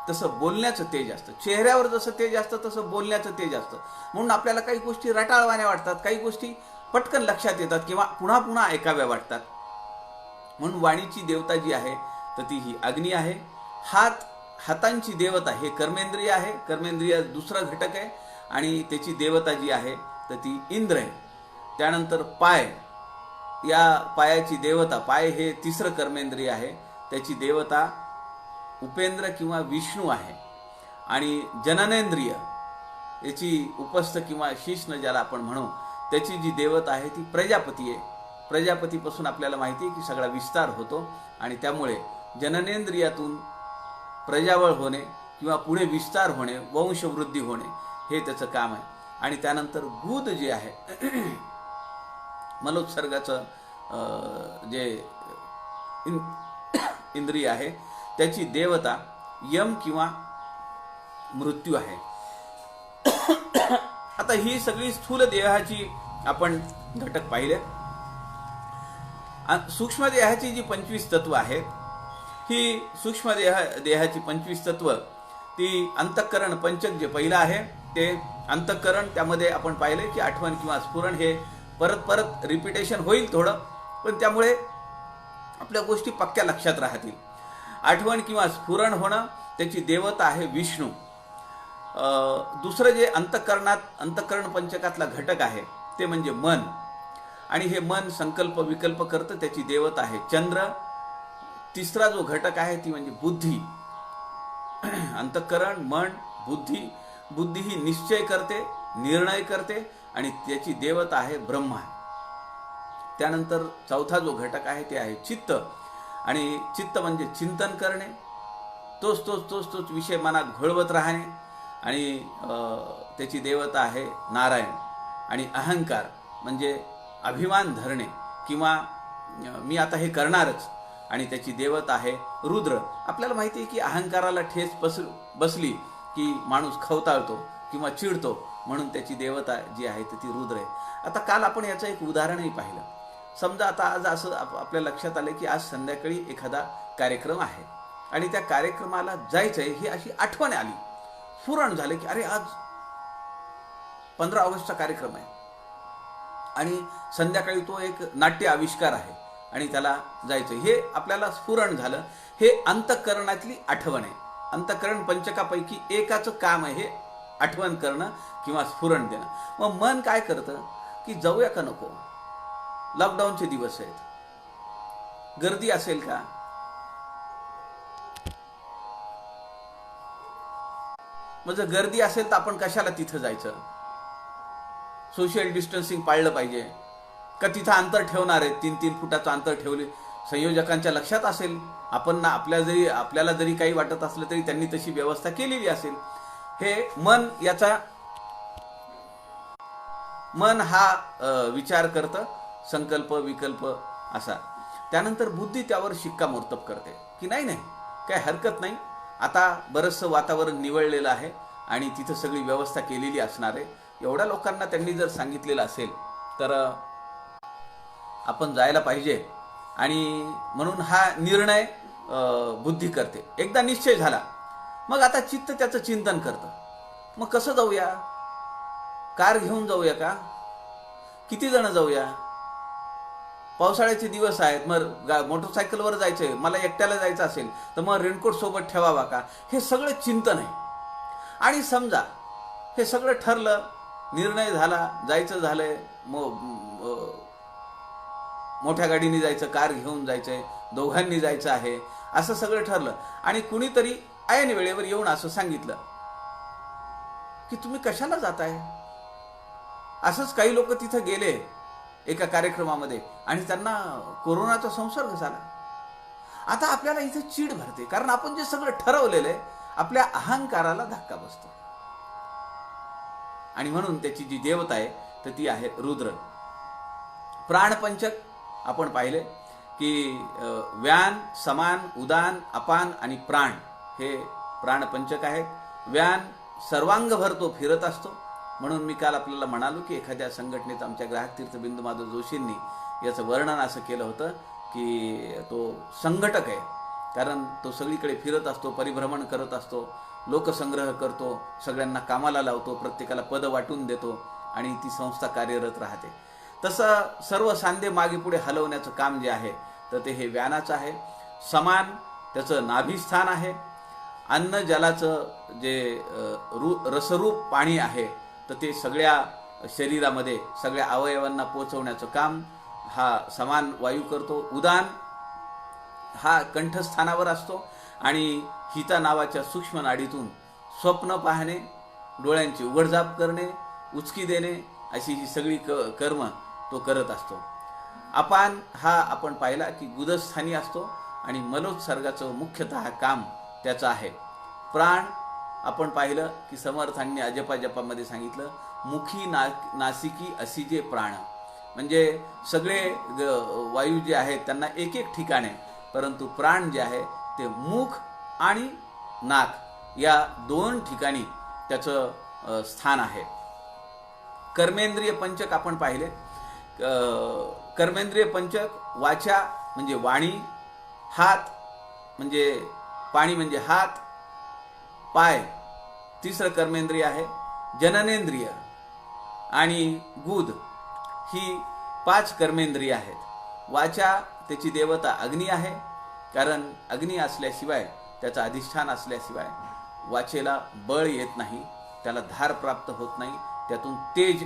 तसं बोलण्याचं तेज असतं. चेहऱ्यावर जसं तेज असतं तसं बोलण्याचं तेज असतं. म्हणून आपल्याला काही गोष्टी रटाळवाण्या वाटतात, काही गोष्टी पटकन लक्षात येतात किंवा पुन्हा पुन्हा ऐकाव्या वाटतात. म्हणून वाणीची देवता जी आहे तर ती ही अग्नी आहे. हातांची देवता हे कर्मेंद्रिय आहे. कर्मेंद्रिय दुसरा घटक आहे आणि त्याची देवता जी आहे तर ती इंद्र आहे. त्यानंतर पाय, या पायाची देवता, पाय हे तिसरं कर्मेंद्रिय आहे, त्याची देवता उपेंद्र किंवा विष्णू आहे. आणि जननेंद्रिय याची उपस्थ किंवा शिष्ण ज्याला आपण म्हणू, त्याची जी देवता आहे ती प्रजापती आहे. प्रजापतीपासून आपल्याला माहिती आहे की सगळा विस्तार होतो आणि त्यामुळे जननेंद्रियातून प्रजावळ होणे किंवा पुढे विस्तार होणे, वंशवृद्धी होणे हे त्याचं काम आहे. आणि त्यानंतर गुद जे आहे मलोत्सर्गाचं जे इंद्रिय आहे त्याची देवता यम किंवा मृत्यू आहे. आता ही सगळी स्थूल देहाची आपण घटक पाहिले. सूक्ष्म देहाची जी 25 तत्व आहेत, ही सूक्ष्म देहाची 25 तत्व ती अंतःकरण पंचक जे पहिलं आहे ते अंतःकरण, त्यामध्ये आपण पाहिले की आठवण किंवा स्फुरण हे परत परत रिपिटेशन होईल थोडं, पण त्यामुळे आपल्या गोष्टी पक्क्या लक्षात राहतील. आठवण किंवा स्फुरण होणं, त्याची देवता आहे विष्णू. दुसरं जे अंतःकरण पंचकातला घटक आहे ते म्हणजे मन, आणि हे मन संकल्प विकल्प करतं, त्याची देवता आहे चंद्र. तिसरा जो घटक आहे ती म्हणजे बुद्धी. अंतःकरण, मन, बुद्धी. बुद्धी ही निश्चय करते, निर्णय करते आणि त्याची देवता आहे ब्रह्मा. त्यानंतर चौथा जो घटक आहे ते आहे चित्त, आणि चित्त म्हणजे चिंतन करणे, तोच विषय मनात घोळवत राहणे, आणि त्याची देवता आहे नारायण. आणि अहंकार म्हणजे अभिमान धरणे किंवा मी आता हे करणारच, आणि त्याची देवता आहे रुद्र. आपल्याला माहिती आहे की अहंकाराला ठेच बसली की माणूस खवताळतो किंवा चिडतो, म्हणून त्याची देवता जी आहे ती रुद्र आहे. आता काल आपण याचं एक उदाहरणही पाहिलं. समजा आता आज असं आपल्या लक्षात आलं की आज संध्याकाळी एखादा कार्यक्रम आहे आणि त्या कार्यक्रमाला जायचंय ही अशी आठवण आली, स्फुरण झालं की अरे आज 15 ऑगस्टचा कार्यक्रम आहे आणि संध्याकाळी तो एक नाट्य आविष्कार आहे आणि त्याला जायचं, हे आपल्याला स्फुरण झालं. हे अंतःकरणातली आठवण आहे. अंतःकरण पंचकापैकी एकाचं काम आहे हे आठवण करणं किंवा स्फुरण देणं. मग मन काय करतं की जाऊया का नको, लॉकडाऊनचे दिवस आहेत, गर्दी असेल का, मग जर गर्दी असेल तर आपण कशाला तिथं जायचं, सोशल डिस्टन्सिंग पाळलं पाहिजे का, तिथं अंतर ठेवणार आहेत 3-3 फुटाचं अंतर ठेवले, संयोजकांच्या लक्षात असेल, आपण ना आपल्याला जरी काही वाटत असलं तरी त्यांनी तशी व्यवस्था केलेली असेल. हे मन हा विचार करतं, संकल्प विकल्प असा. त्यानंतर बुद्धी त्यावर शिक्कामोर्तब करते की नाही काय हरकत नाही, आता बरंचसं वातावरण निवळलेलं आहे आणि तिथं सगळी व्यवस्था केलेली असणार आहे, एवढ्या लोकांना त्यांनी जर सांगितलेलं असेल तर आपण जायला पाहिजे. आणि म्हणून हा निर्णय बुद्धी करते. एकदा निश्चय झाला मग आता चित्त त्याचं चिंतन करतं, मग कसं जाऊया, कार घेऊन जाऊया का, किती जण जाऊया, पावसाळ्याचे दिवस आहेत, मग मोटरसायकलवर जायचंय, मला एकट्याला जायचं असेल तर मग रेनकोट सोबत ठेवावा का, हे सगळं चिंतन आहे. आणि समजा हे सगळं ठरलं, निर्णय झाला, जायचं झालंय, मोठ्या गाडीने जायचं, कार घेऊन जायचंय, दोघांनी जायचं आहे, असं सगळं ठरलं आणि कुणीतरी ऐन वेळेवर येऊन असं सांगितलं की तुम्ही कशाला जाताय. असंच काही लोक तिथं गेले एका कार्यक्रमामध्ये आणि त्यांना कोरोनाचा संसर्ग झाला. आता आपल्याला इथं चीड भरते, कारण आपण जे सगळं ठरवलेलं आहे आपल्या अहंकाराला धक्का बसतो. आणि म्हणून त्याची जी देवता आहे तर ती आहे रुद्र. प्राणपंचक आपण पाहिले की व्यान, समान, उदान, अपान आणि प्राण हे प्राणपंचक आहेत. व्यान सर्वांगभर तो फिरत असतो, म्हणून मी काल आपल्याला म्हणालो की एखाद्या संघटनेत आमच्या ग्राहक तीर्थ बिंदू माधव जोशींनी याचं वर्णन असं केलं होतं की तो संघटक आहे, कारण तो सगळीकडे फिरत असतो, परिभ्रमण करत असतो, लोकसंग्रह करतो, सगळ्यांना कामाला लावतो, प्रत्येकाला पद वाटून देतो आणि ती संस्था कार्यरत राहते. तसं सर्व सांधे मागे पुढे हलवण्याचं काम जे आहे तर ते हे व्यानाचं आहे. समान त्याचं नाभिस्थान आहे. अन्न जलाचं जे रसरूप पाणी आहे तर ते सगळ्या शरीरामध्ये सगळ्या अवयवांना पोचवण्याचं काम हा समान वायू करतो. उदान हा कंठस्थानावर असतो आणि हिता नावाच्या सूक्ष्म नाडीतून स्वप्न पाहणे, डोळ्यांची उघडझाप करणे, उचकी देणे अशी ही सगळी कर्म तो करत असतो. अपान हा आपण पाहिला की गुदस्थानी असतो आणि मलोत्सर्गाचं मुख्यतः काम त्याचं आहे. प्राण आपण पाहिलं की समर्थांनी अजपा जपामध्ये सांगितलं मुखी नासिकी असी जे प्राण, म्हणजे सगळे वायू जे आहेत त्यांना एक एक ठिकाणे, परंतु प्राण जे आहे ते मुख आणि नाक या 2 ठिकाणी त्याचं स्थान आहे. कर्मेंद्रिय पंचक आपण पाहिले. कर्मेंद्रिय पंचक वाचा म्हणजे वाणी, हात म्हणजे पाणी म्हणजे हात, पाय तिसरं कर्मेंद्रिय आहे, जननेंद्रिय आणि गुद ही 5 कर्मेंद्रिय आहेत. वाचा त्याची देवता अग्नी आहे, कारण अग्नी असल्याशिवाय त्याचं अधिष्ठान असल्याशिवाय वाचेला बळ येत नाही, त्याला धार प्राप्त होत नाही, त्यातून तेज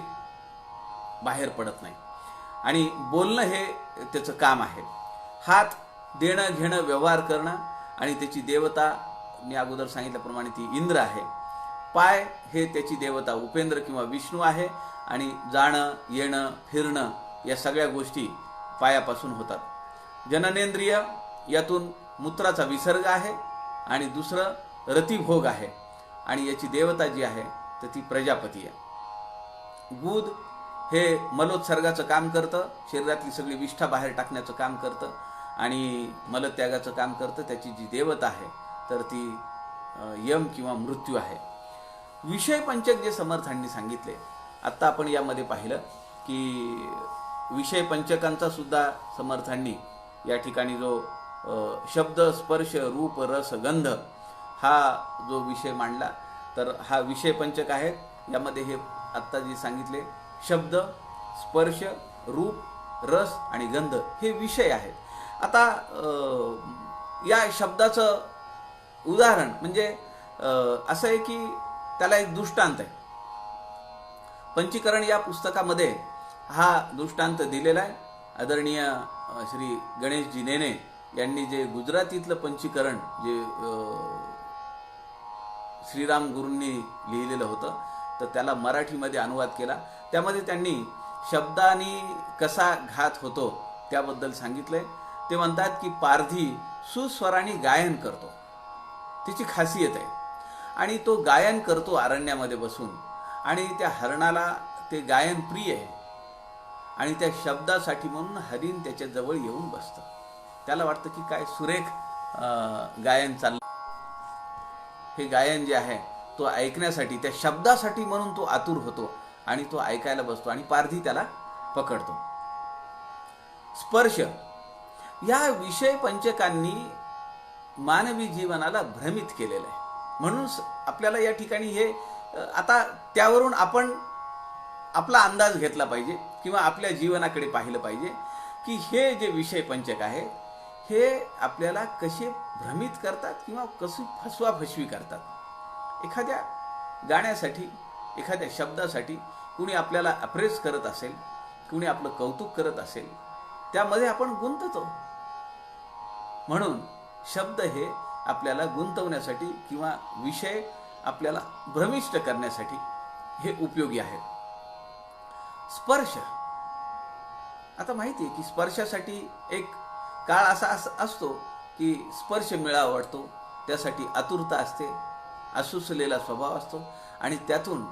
बाहेर पडत नाही. आणि बोलणं हे त्याचं काम आहे. हात देणं घेणं व्यवहार करणं आणि त्याची देवता मी अगोदर सांगितल्याप्रमाणे ती इंद्र आहे. पाय हे त्याची देवता उपेंद्र किंवा विष्णू आहे आणि जाणं येणं फिरणं या सगळ्या गोष्टी पायापासून होतात. जननेंद्रिय यातून मूत्राचा विसर्ग आहे आणि दुसरं रतिभोग आहे आणि याची देवता जी आहे तर ती प्रजापती आहे. गुद हे मलोत्सर्गाचं काम करतं, शरीरातली सगळी विष्ठा बाहेर टाकण्याचं काम करतं आणि मलत्यागाचं काम करतं. त्याची जी देवता आहे तर ती यम किंवा मृत्यू आहे. विषय पंचक जे समर्थांनी सांगितले, आत्ता आपण यामध्ये पाहिलं की विषय पंचकांचा सुद्धा समर्थांनी या ठिकाणी जो शब्द स्पर्श रूप रस गंध हा जो विषय मांडला तर हा विषय पंचक आहे. यामध्ये हे आत्ता जे सांगितले शब्द स्पर्श रूप रस आणि गंध हे विषय आहेत. आता या शब्दाचं उदाहरण म्हणजे असं आहे की त्याला एक दृष्टांत आहे. पंचीकरण या पुस्तकामध्ये हा दृष्टांत दिलेला आहे. आदरणीय श्री गणेशजी नेने यांनी जे गुजरातीतलं पंचीकरण जे श्रीराम गुरूंनी लिहिलेलं होतं, तर त्याला मराठीमध्ये अनुवाद केला. त्यामध्ये त्यांनी शब्दांनी कसा घात होतो त्याबद्दल सांगितलंय. ते म्हणतात की पारधी सुस्वराने गायन करतो, तिची खासियत आहे. आणि तो गायन करतो अरण्यामध्ये बसून, आणि त्या हरणाला ते गायन प्रिय आहे, आणि त्या शब्दासाठी म्हणून हरिण त्याच्या जवळ येऊन बसतं. त्याला वाटतं की काय सुरेख गायन चाललं. हे गायन जे आहे तो ऐकण्यासाठी, त्या शब्दासाठी म्हणून तो आतुर होतो आणि तो ऐकायला बसतो, आणि पारधी त्याला पकडतो. स्पर्श या विषय पंचकांनी मानवी जीवनाला भ्रमित केलेलं आहे. म्हणून आपल्याला या ठिकाणी हे आता त्यावरून आपण आपला अंदाज घेतला पाहिजे किंवा आपल्या जीवनाकडे पाहिलं पाहिजे की हे जे विषय पंचक आहेत हे आपल्याला कसे भ्रमित करतात किंवा कशी फसवाफसवी करतात. एखाद्या गाण्यासाठी, एखाद्या शब्दासाठी कुणी आपल्याला अप्रेस करत असेल, कुणी आपलं कौतुक करत असेल, त्यामध्ये आपण गुंततो. म्हणून शब्द हे आपल्याला गुंतवण्यासाठी किंवा विषय आपल्याला भ्रमिष्ट करण्यासाठी हे उपयोगी आहेत. स्पर्श, आता माहिती आहे की स्पर्शासाठी एक काळ असा असतो की स्पर्श मिळावा वाटतो, त्यासाठी आतुरता असते, आसुसलेला स्वभाव असतो, आणि त्यातून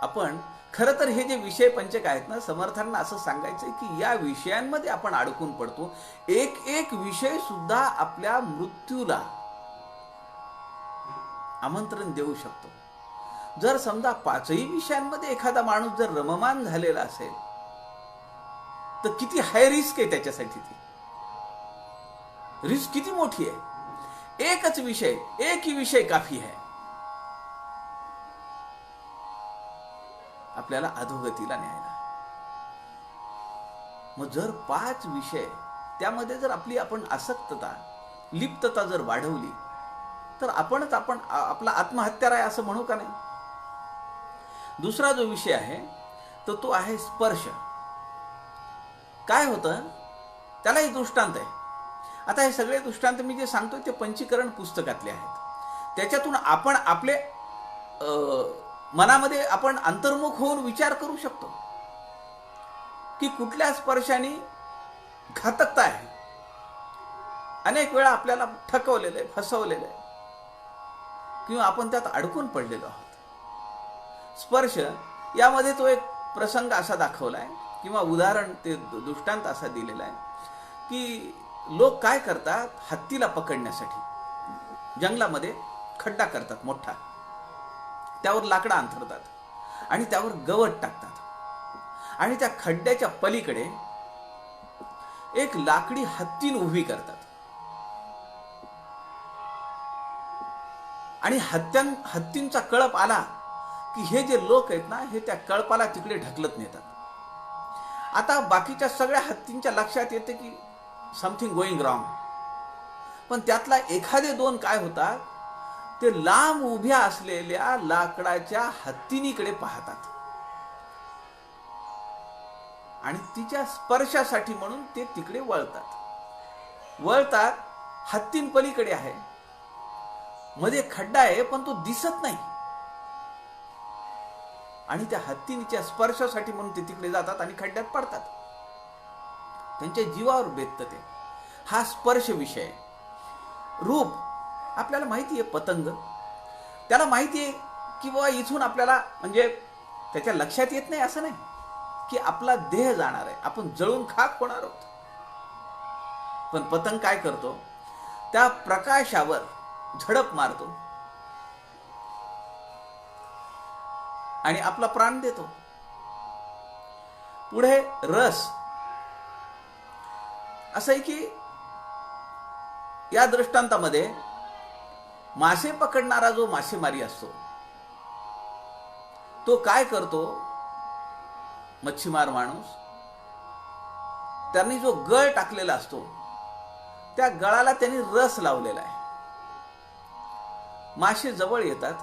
आपण खरं तर हे जे विषय पंचक आहेत ना, समर्थांना असं सांगायचंय की या विषयांमध्ये आपण अडकून पडतो. एक एक विषय सुद्धा आपल्या मृत्यूला आमंत्रण देऊ शकतो. जर समजा पाचही विषयांमध्ये एखादा माणूस जर रममान झालेला असेल तर किती हाय रिस्क आहे त्याच्यासाठी. ती रिस्क किती मोठी आहे. एकच विषय, एक ही विषय काफी है आपल्याला अधोगतीला न्यायला. मग जर 5 विषय त्यामध्ये जर आपण आसक्तता, लिप्तता जर वाढवली तर आपण आपला आत्महत्यारा आहे असं म्हणू का नाही. दुसरा जो विषय आहे तर तो आहे स्पर्श. काय होतं त्यालाही दृष्टांत आहे. आता हे सगळे दृष्टांत मी जे सांगतोय ते पंचीकरण पुस्तकातले आहेत. त्याच्यातून आपण आपले मनामध्ये आपण अंतर्मुख होऊन विचार करू शकतो की कुठल्या स्पर्शाने घातकता आहे. अनेक वेळा आपल्याला ठकवलेलं आहे, फसवलेलं आहे, किंवा आपण त्यात अडकून पडलेलो आहोत. स्पर्श यामध्ये तो एक प्रसंग असा दाखवलाय किंवा उदाहरण, ते दृष्टांत असा दिलेला आहे की लोक काय करतात, हत्तीला पकडण्यासाठी जंगलामध्ये खड्डा करतात मोठा, त्यावर लाकडं अंथरतात आणि त्यावर गवत टाकतात, आणि त्या खड्ड्याच्या पलीकडे एक लाकडी हत्तीन उभी करतात, आणि हत्तींचा कळप आला की हे जे लोक आहेत ना, हे त्या कळपाला तिकडे ढकलत नेतात. आता बाकीच्या सगळ्या हत्तींच्या लक्षात येते की समथिंग गोइंग रॉंग, पण त्यातला एखादे 2 काय होतात, ते लांब उभ्या असलेल्या लाकडाच्या हत्तीनीकडे पाहतात आणि तिच्या स्पर्शासाठी म्हणून ते तिकडे वळतात. हत्तीन पलीकडे आहे, मध्ये खड्डा आहे पण तो दिसत नाही, आणि त्या हत्तीच्या स्पर्शासाठी म्हणून ते तिकडे जातात आणि खड्ड्यात पडतात. त्यांच्या जीवावर बेततं ते. हा स्पर्श विषय. रूप आपल्याला माहिती आहे, पतंग, त्याला माहिती आहे की बाबा इथून आपल्याला, म्हणजे त्याच्या लक्षात येत नाही असं नाही की आपला देह जाणार आहे, आपण जळून खाक होणार आहोत. पण पतंग काय करतो, त्या प्रकाशावर झडप मारतो आणि आपला प्राण देतो. पुढे रस. असं आहे की या दृष्टांतामध्ये मासे पकडणारा जो मासेमारी असतो तो काय करतो, मच्छीमार माणूस, त्यांनी जो गळ टाकलेला असतो त्या गळाला त्यांनी रस लावलेला आहे. मासे जवळ येतात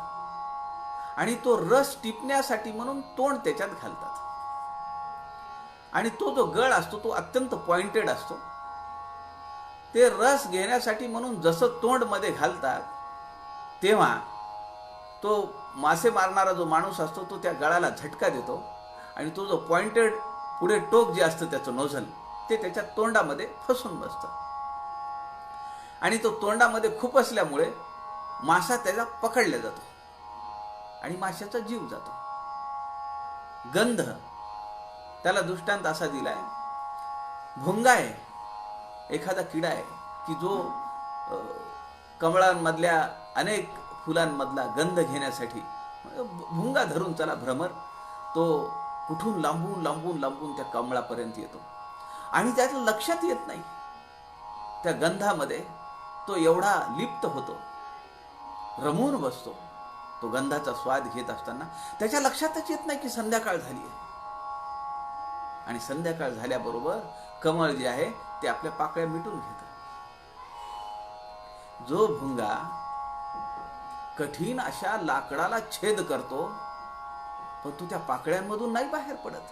आणि तो रस टिपण्यासाठी म्हणून तोंड त्याच्यात घालतात. आणि तो जो गळ असतो तो अत्यंत पॉइंटेड असतो. ते रस घेण्यासाठी म्हणून जसं तोंड मध्ये घालतात, तेव्हा तो मासे मारणारा जो माणूस असतो तो त्या गळाला झटका देतो आणि तो जो पॉइंटेड पुढे टोक जे असतं त्याचं नोझल, ते त्याच्या तोंडामध्ये फसून बसतं. आणि तो तोंडामध्ये खूप असल्यामुळे मासा त्याला पकडला जातो आणि माशाचा जीव जातो. गंध, त्याला दृष्टांत असा दिलाय, भुंगा आहे, एखादा किडा आहे की जो कमळांमधल्या अनेक फुलांमधला गंध घेण्यासाठी भुंगा धरून चला भ्रमर, तो कुठून लांबून लांबून लांबून त्या कमळापर्यंत येतो आणि त्याचं लक्षात येत नाही. त्या गंधामध्ये तो एवढा लिप्त होतो, रमून बसतो. तो गंधाचा स्वाद घेत असताना त्याच्या लक्षातच येत नाही की संध्याकाळ झाली आहे. आणि संध्याकाळ झाल्याबरोबर कमळ जे आहे ते आपल्या पाकळ्या मिटून घेतं. जो भुंगा कठीण अशा लाकडाला छेद करतो, पण तो त्या पाकळ्यांमधून नाही बाहेर पडत,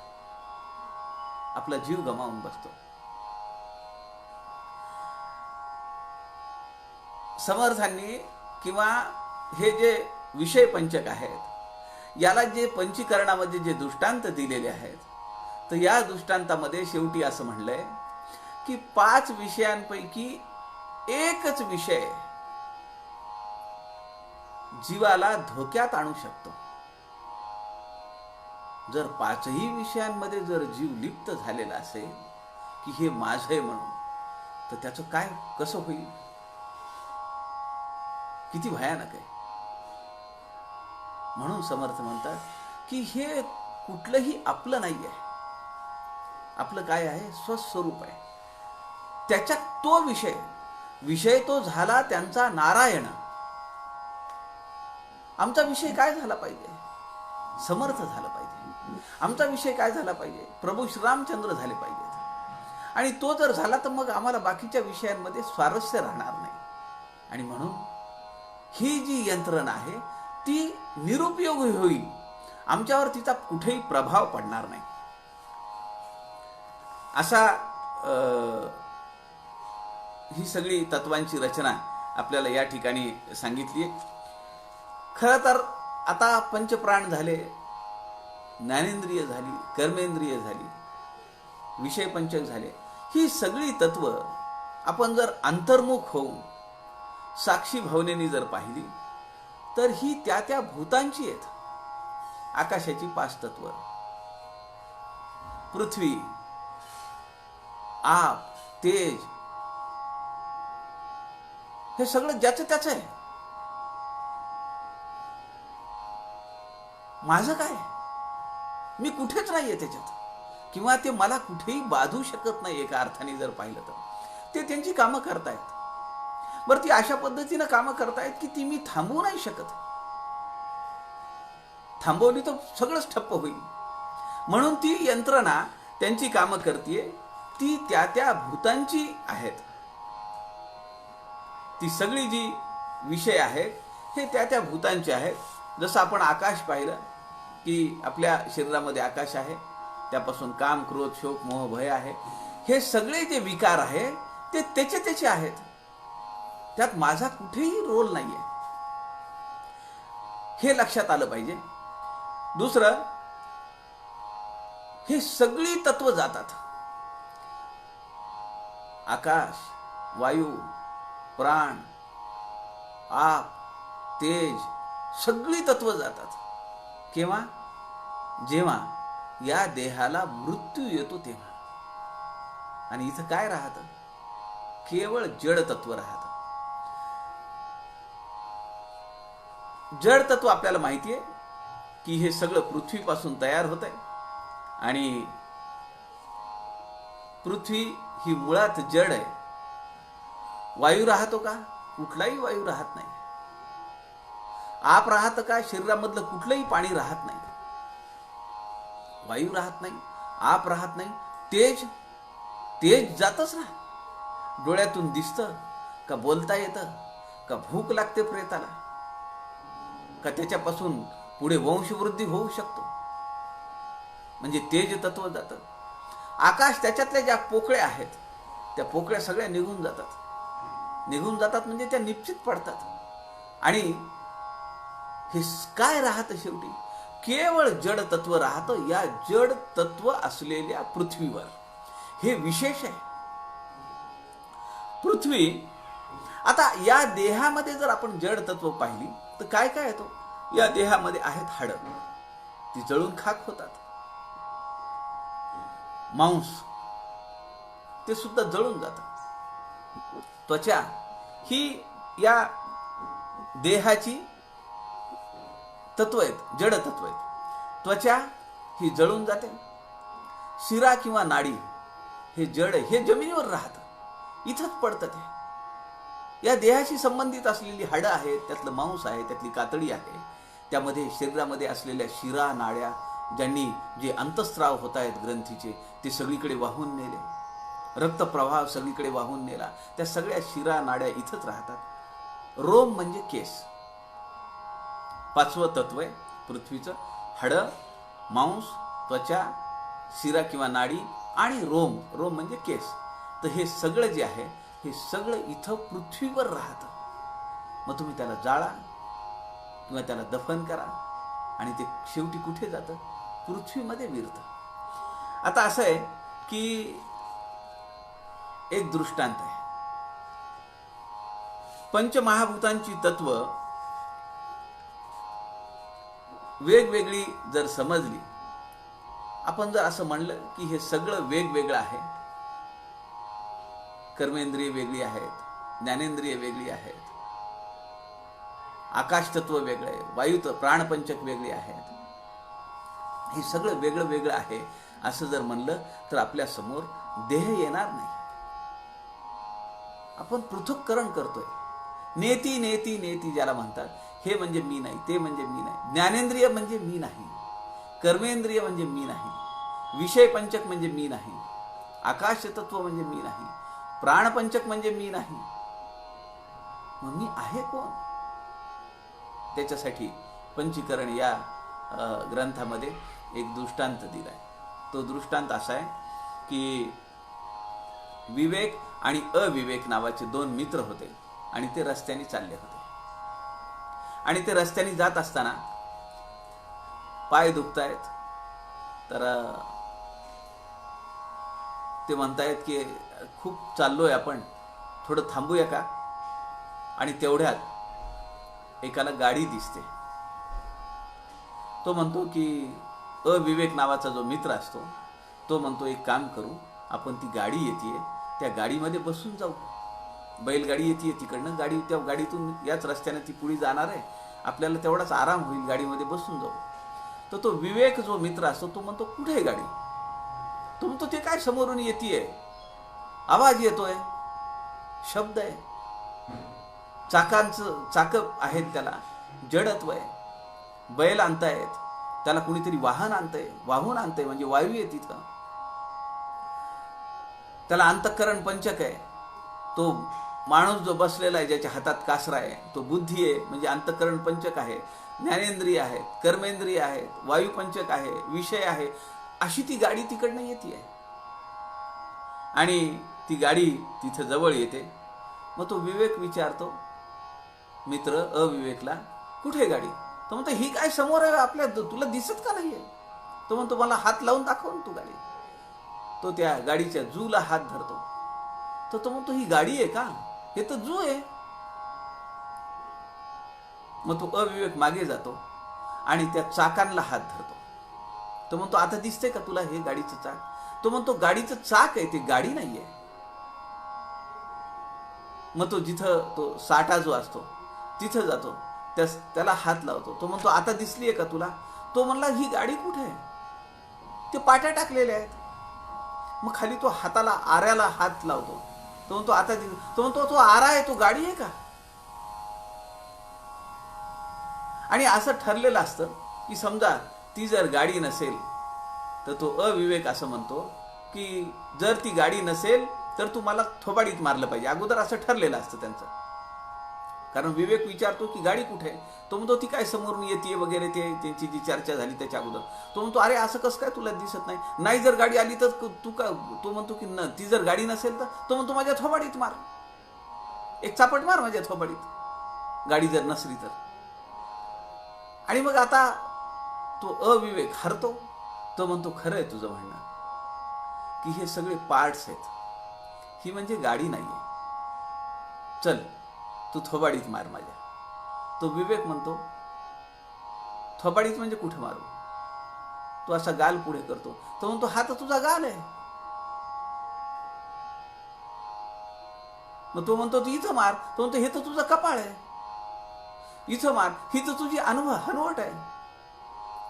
आपला जीव गमावून बसतो. समर्थांनी किंवा हे जे विषय पंचक आहेत, याला जे पंचीकरणामध्ये जे दृष्टांत दिलेले आहेत, तर या दृष्टांतामध्ये शेवटी असं म्हणलंय की 5 विषयांपैकी एकच विषय जीवाला धोक्यात आणू शकतो. जर 5ही विषयांमध्ये जर जीव लिप्त झालेला असेल की हे माझं आहे म्हणून, तर त्याचं काय कसं होईल? किती भयानक आहे. म्हणून समर्थ म्हणतात की हे कुठलंही आपलं नाही आहे. आपलं काय आहे? स्वस्वरूप आहे. त्याच्यात तो विषय तो झाला त्यांचा नारायण. आमचा विषय काय झाला पाहिजे? समर्थ झाला पाहिजे. आमचा विषय काय झाला पाहिजे? प्रभू श्रीरामचंद्र झाले पाहिजेत. आणि तो जर झाला तर मग आम्हाला बाकीच्या विषयांमध्ये स्वारस्य राहणार नाही. आणि म्हणून ही जी यंत्रणा आहे ती निरुपयोगी होईल, आमच्यावर तिचा कुठेही प्रभाव पडणार नाही. असा ही सगळी तत्वांची रचना आपल्याला या ठिकाणी सांगितली आहे. खरं तर आता पंचप्राण झाले, ज्ञानेंद्रिय झाली, कर्मेंद्रिय झाली, विषय पंचक झाले. ही सगळी तत्व आपण जर अंतर्मुख होऊन साक्षी भावनेने जर पाहिली तर ही त्या त्या भूतांची आहेत. आकाशाची 5 तत्व, पृथ्वी, आप, तेज, हे सगळं ज्याचं त्याचं आहे. माझं काय? मी कुठेच नाहीये त्याच्यात, किंवा ते मला कुठेही बाधू शकत नाही. एका अर्थाने जर पाहिलं तर ते त्यांची कामं करतायत. बरं, ती अशा पद्धतीनं कामं करतायत की ती मी थांबवू नाही शकत. थांबवली तर सगळंच ठप्प होईल. म्हणून ती यंत्रणा त्यांची कामं करते, ती त्या त्या भूतांची आहेत. ती सगळी जी विषय आहेत हे त्या त्या भूतांचे आहेत. जसं आपण आकाश पाहिलं की आपल्या शरीरामध्ये आकाश आहे, त्यापासून काम, क्रोध, शोक, मोह, भय आहे. हे सगळे जे विकार आहे ते त्याचे त्याचे आहेत. त्यात माझा कुठेही रोल नाहीये, हे लक्षात आलं पाहिजे. दुसरं, हे सगळी तत्व जातात. आकाश, वायू, प्राण, आप, तेज, सगळी तत्व जातात. केव्हा? जेव्हा या देहाला मृत्यू येतो तेव्हा. आणि इथं काय राहतं? केवळ जड तत्व राहतं. जड तत्व आपल्याला माहिती आहे की हे सगळं पृथ्वीपासून तयार होत आहे. आणि पृथ्वी ही मुळात जड आहे. वायू राहतो का? कुठलाही वायू राहत नाही. आप राहतं का? शरीरामधलं कुठलंही पाणी राहत नाही. वायू राहत नाही, आप राहत नाही. तेज जातच ना. डोळ्यातून दिसतं का? बोलता येतं का? भूक लागते प्रेताला का? त्याच्यापासून पुढे वंशवृद्धी होऊ शकतो, म्हणजे तेज तत्व जातं. आकाश त्याच्यातल्या ज्या पोकळ्या आहेत त्या पोकळ्या सगळ्या निघून जातात म्हणजे त्या निश्चित पडतात. आणि हे काय राहतं शेवटी? केवळ जड तत्व राहतं या जड तत्व असलेल्या पृथ्वीवर. हे विशेष आहे. पृथ्वी आता या देहामध्ये जर आपण जड तत्व पाहिली तर काय काय येतो? या देहामध्ये आहेत हाडं, ती जळून खाक होतात. मांस ते सुद्धा जळून जातं. त्वचा ही या देहाची तत्व आहेत, जड तत्व आहेत. त्वचा ही जळून जाते. शिरा किंवा नाडी हे जड, हे जमिनीवर राहतं, इथंच पडतं. ते या देहाशी संबंधित असलेली हाडं आहेत, त्यातलं मांस आहे, त्यातली कातडी आहे, त्यामध्ये शरीरामध्ये असलेल्या शिरा नाड्या, ज्यांनी जे अंतस्त्राव होत आहेत ग्रंथीचे, ते सगळीकडे वाहून नेले. रक्तप्रवाह सगळीकडे वाहून नेला. त्या सगळ्या शिरा नाड्या इथंच राहतात. रोम म्हणजे केस. पाचवं तत्व आहे पृथ्वीचं. हाडं, मांस, त्वचा, शिरा किंवा नाडी आणि रोम. रोम म्हणजे केस. तर हे सगळं जे आहे हे सगळं इथं पृथ्वीवर राहतं. मग तुम्ही त्याला जाळा किंवा त्याला दफन करा आणि ते शेवटी कुठे जातं? पृथ्वीमध्ये विरतं. आता असं आहे की एक दृष्टांत आहे. पंचमहाभूतांची तत्व वेगवेगळी जर समजली, आपण जर असं म्हणलं की हे सगळं वेगवेगळं आहे, कर्मेंद्रिय वेगळी आहेत, ज्ञानेंद्रिय वेगळी आहेत, आकाश तत्व वेगळं आहे, वायू प्राणपंचक वेगळे आहेत, हे सगळं वेगळं वेगळं आहे असं जर म्हणलं तर आपल्या समोर देह येणार नाही. आपण पृथक्करण करतोय. नेती नेती नेती ज्याला म्हणतात, हे म्हणजे मी नाही, ते म्हणजे मी नाही, ज्ञानेंद्रिय म्हणजे मी नाही, कर्मेंद्रिय म्हणजे मी नाही, विषय पंचक म्हणजे मी नाही, आकाश तत्व म्हणजे मी नाही, प्राणपंचक म्हणजे मी नाही. मग मी आहे कोण? त्याच्यासाठी पंचीकरण या ग्रंथामध्ये एक दृष्टांत दिलाय. तो दृष्टांत असा आहे की विवेक आणि अविवेक नावाचे दोन मित्र होते आणि ते रस्त्याने चालले होते. आणि ते रस्त्याने जात असताना पाय दुखतायत, तर ते म्हणतायत की खूप चाललोय आपण, थोडं थांबूया का? आणि तेवढ्यात एकाला गाडी दिसते. तो म्हणतो की अविवेक नावाचा जो मित्र असतो तो म्हणतो, एक काम करू, आपण ती गाडी येते त्या गाडीमध्ये बसून जाऊ. बैलगाडी येते तिकडनं, गाडी त्या गाडीतून याच रस्त्याने ती पुढे जाणार आहे, आपल्याला तेवढाच आराम होईल, गाडीमध्ये बसून जाऊ. तर तो विवेक जो मित्र असतो तो म्हणतो, कुठे आहे गाडी? तो म्हणतो, ते काय समोरून येतेय, आवाज येतोय, शब्द आहे, चाक आहेत, त्याला जडत्व आहे, बैल आणतायत, त्याला कुणीतरी वाहून आणतंय म्हणजे वायू आहे तिथं, त्याला अंतःकरण पंचक आहे. तो माणूस जो बसलेला आहे ज्याच्या हातात कासरा आहे तो बुद्धी आहे म्हणजे अंतःकरण पंचक आहे, ज्ञानेंद्रिय आहेत, कर्मेंद्रिय आहेत, वायू पंचक आहे, विषय आहे. अशी ती गाडी तिकडनं येते आणि ती गाडी तिथं जवळ येते. मग तो विवेक विचारतो मित्र अविवेकला, कुठे गाडी? तो म्हणतो, ही काय समोर आहे आपल्या, तुला दिसत का नाहीये? तो म्हणतो, मला हात लावून दाखव ना तू गाडी. तो त्या गाडीच्या जूला हात धरतो. तर तो म्हणतो, ही गाडी आहे का? हे तर जू आहे. मग तो अविवेक मागे जातो आणि त्या चाकांना हात धरतो. तो म्हणतो, आता दिसतंय का तुला हे गाडीचं चाक? तो म्हणतो, गाडीचं चाक आहे, ते गाडी नाहीये. मग तो जिथं तो साठा जो असतो तिथं जातो, त्याला हात लावतो. तो म्हणतो, आता दिसलीये का तुला? तो म्हणला, ही गाडी कुठे आहे? ते पाट्या टाकलेल्या आहेत. मग खाली तो हाताला आऱ्याला हात लावतो. तो म्हणतो, आता तो म्हणतो, तो आरा आहे, तो गाडी आहे का? आणि असं ठरलेलं असतं की समजा ती जर गाडी नसेल तर तो अविवेक असं म्हणतो की जर ती गाडी नसेल तर तू मला थोबाडीत मारलं पाहिजे. अगोदर असं ठरलेलं असतं त्यांचं. कारण विवेक विचारतो की गाडी कुठे आहे. तो म्हणतो ती काय समोरून येते वगैरे, ते त्यांची जी चर्चा झाली त्याच्या अगोदर तो म्हणतो अरे असं कसं काय तुला दिसत नाही, नाही जर गाडी आली तर तू का, तो म्हणतो की न, ती जर गाडी नसेल तर, तो म्हणतो माझ्या थोबाडीत मार, एक चापट मार माझ्या थोबाडीत, गाडी जर नसली तर. आणि मग आता तो अविवेक हरतो. तो म्हणतो खरं आहे तुझं म्हणणं की हे सगळे पार्ट्स आहेत, ही म्हणजे गाडी नाहीये, चल तू थोबाडीत मार माझ्या. तो विवेक म्हणतो थोबाडीत म्हणजे कुठे मारू. तो असा गाल पुढे करतो. तो म्हणतो हा तर तुझा गाल आहे. मग तो म्हणतो तू इथं मार. तो म्हणतो हे तर तुझं कपाळ आहे, इथं मार, ही तर तुझी हनवट आहे,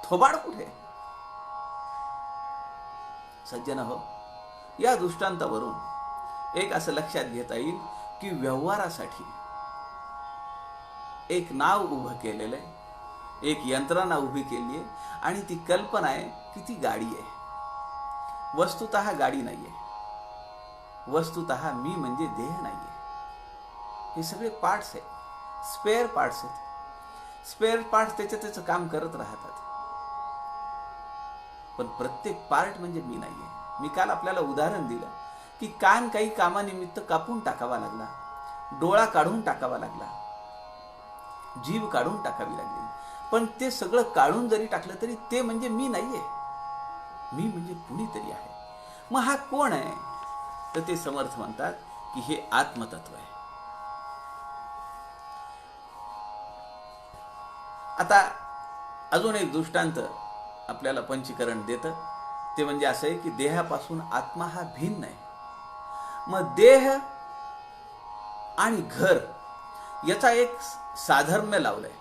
थोबाड कुठे. सज्जन हो, या दृष्टांतावरून एक असं लक्षात घेता येईल की व्यवहारासाठी एक नाव उभं केलेलं आहे, एक यंत्रणा उभी केली आहे, आणि ती कल्पना आहे की ती गाडी आहे. वस्तुतः गाडी नाहीये, वस्तुतः मी म्हणजे देह नाहीये. हे सगळे पार्ट्स आहेत, स्पेअर पार्ट्स आहेत. स्पेअर पार्ट्स त्याचं काम करत राहतात, पण प्रत्येक पार्ट म्हणजे मी नाहीये. मी काल आपल्याला उदाहरण दिलं की कान काही कामानिमित्त कापून टाकावा लागला, डोळा काढून टाकावा लागला, जीभ काढून टाकावी लागली, पण ते सगळं काढून जरी टाकलं तरी ते म्हणजे मी नाहीये. मी म्हणजे कुणीतरी आहे. मग हा कोण आहे? तर ते समर्थ म्हणतात की हे आत्मतत्व आहे. आता अजून एक दृष्टांत आपल्याला पंचीकरण देतं. ते म्हणजे असं आहे की देहापासून आत्मा हा भिन्न आहे. मग देह आणि घर याचा एक साधर्म्य लावलंय.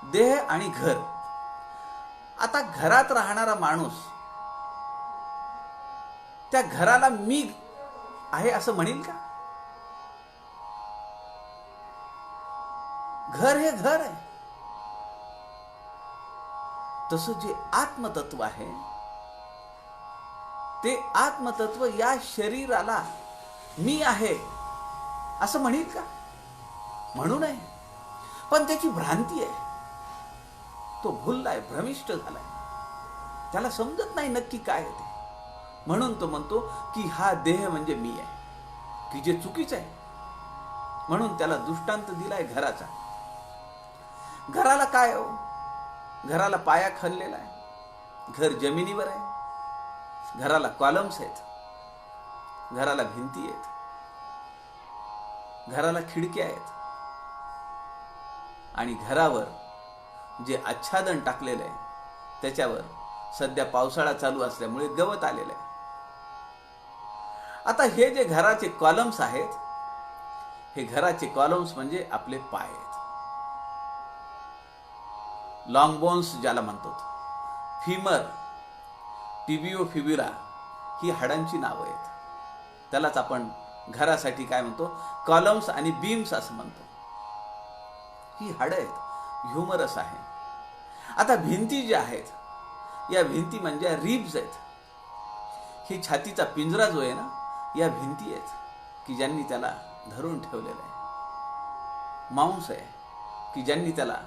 देह आणि घर. आता घरात राहणारा माणूस त्या घराला मी आहे असं म्हणेल का? घर हे घर आहे. तसं जे आत्मतत्व आहे ते आत्मतत्व या शरीराला मी आहे असं म्हणेल का? म्हणू नये. पण त्याची भ्रांती आहे. तो भुललाय, भ्रमिष्ट झालाय, त्याला समजत नाही नक्की काय आहे ते. म्हणून तो म्हणतो की हा देह म्हणजे मी आहे, की जे चुकीचं आहे. म्हणून त्याला दृष्टांत दिलाय घराचा. घराला काय हो? घराला पाया खणलेला आहे, घर जमिनीवर आहे, घराला कॉलम्स आहेत, घराला भिंती आहेत, घराला खिडक्या आहेत, आणि घरावर जे आच्छादन टाकलेलं आहे त्याच्यावर सध्या पावसाळा चालू असल्यामुळे गवत आलेलं आहे. आता हे जे घराचे कॉलम्स आहेत, हे घराचे कॉलम्स म्हणजे आपले पाय आहेत. लॉंग बोन्स ज्याला म्हणतो, फिमर, टिबिओ फिब्युला ही हाडांची नावं आहेत. त्यालाच आपण घरासाठी काय म्हणतो? कॉलम्स आणि बीम्स असं म्हणतो. ही हाडं आहेत, ह्युमरस आहे. आता भिंती ज्या आहेत, या भिंती म्हणजे रिब्स आहेत. ही छातीचा पिंजरा जो आहे ना, या भिंती आहेत की ज्यांनी त्याला धरून ठेवलेलं आहे. मांस आहे की ज्यांनी त्याला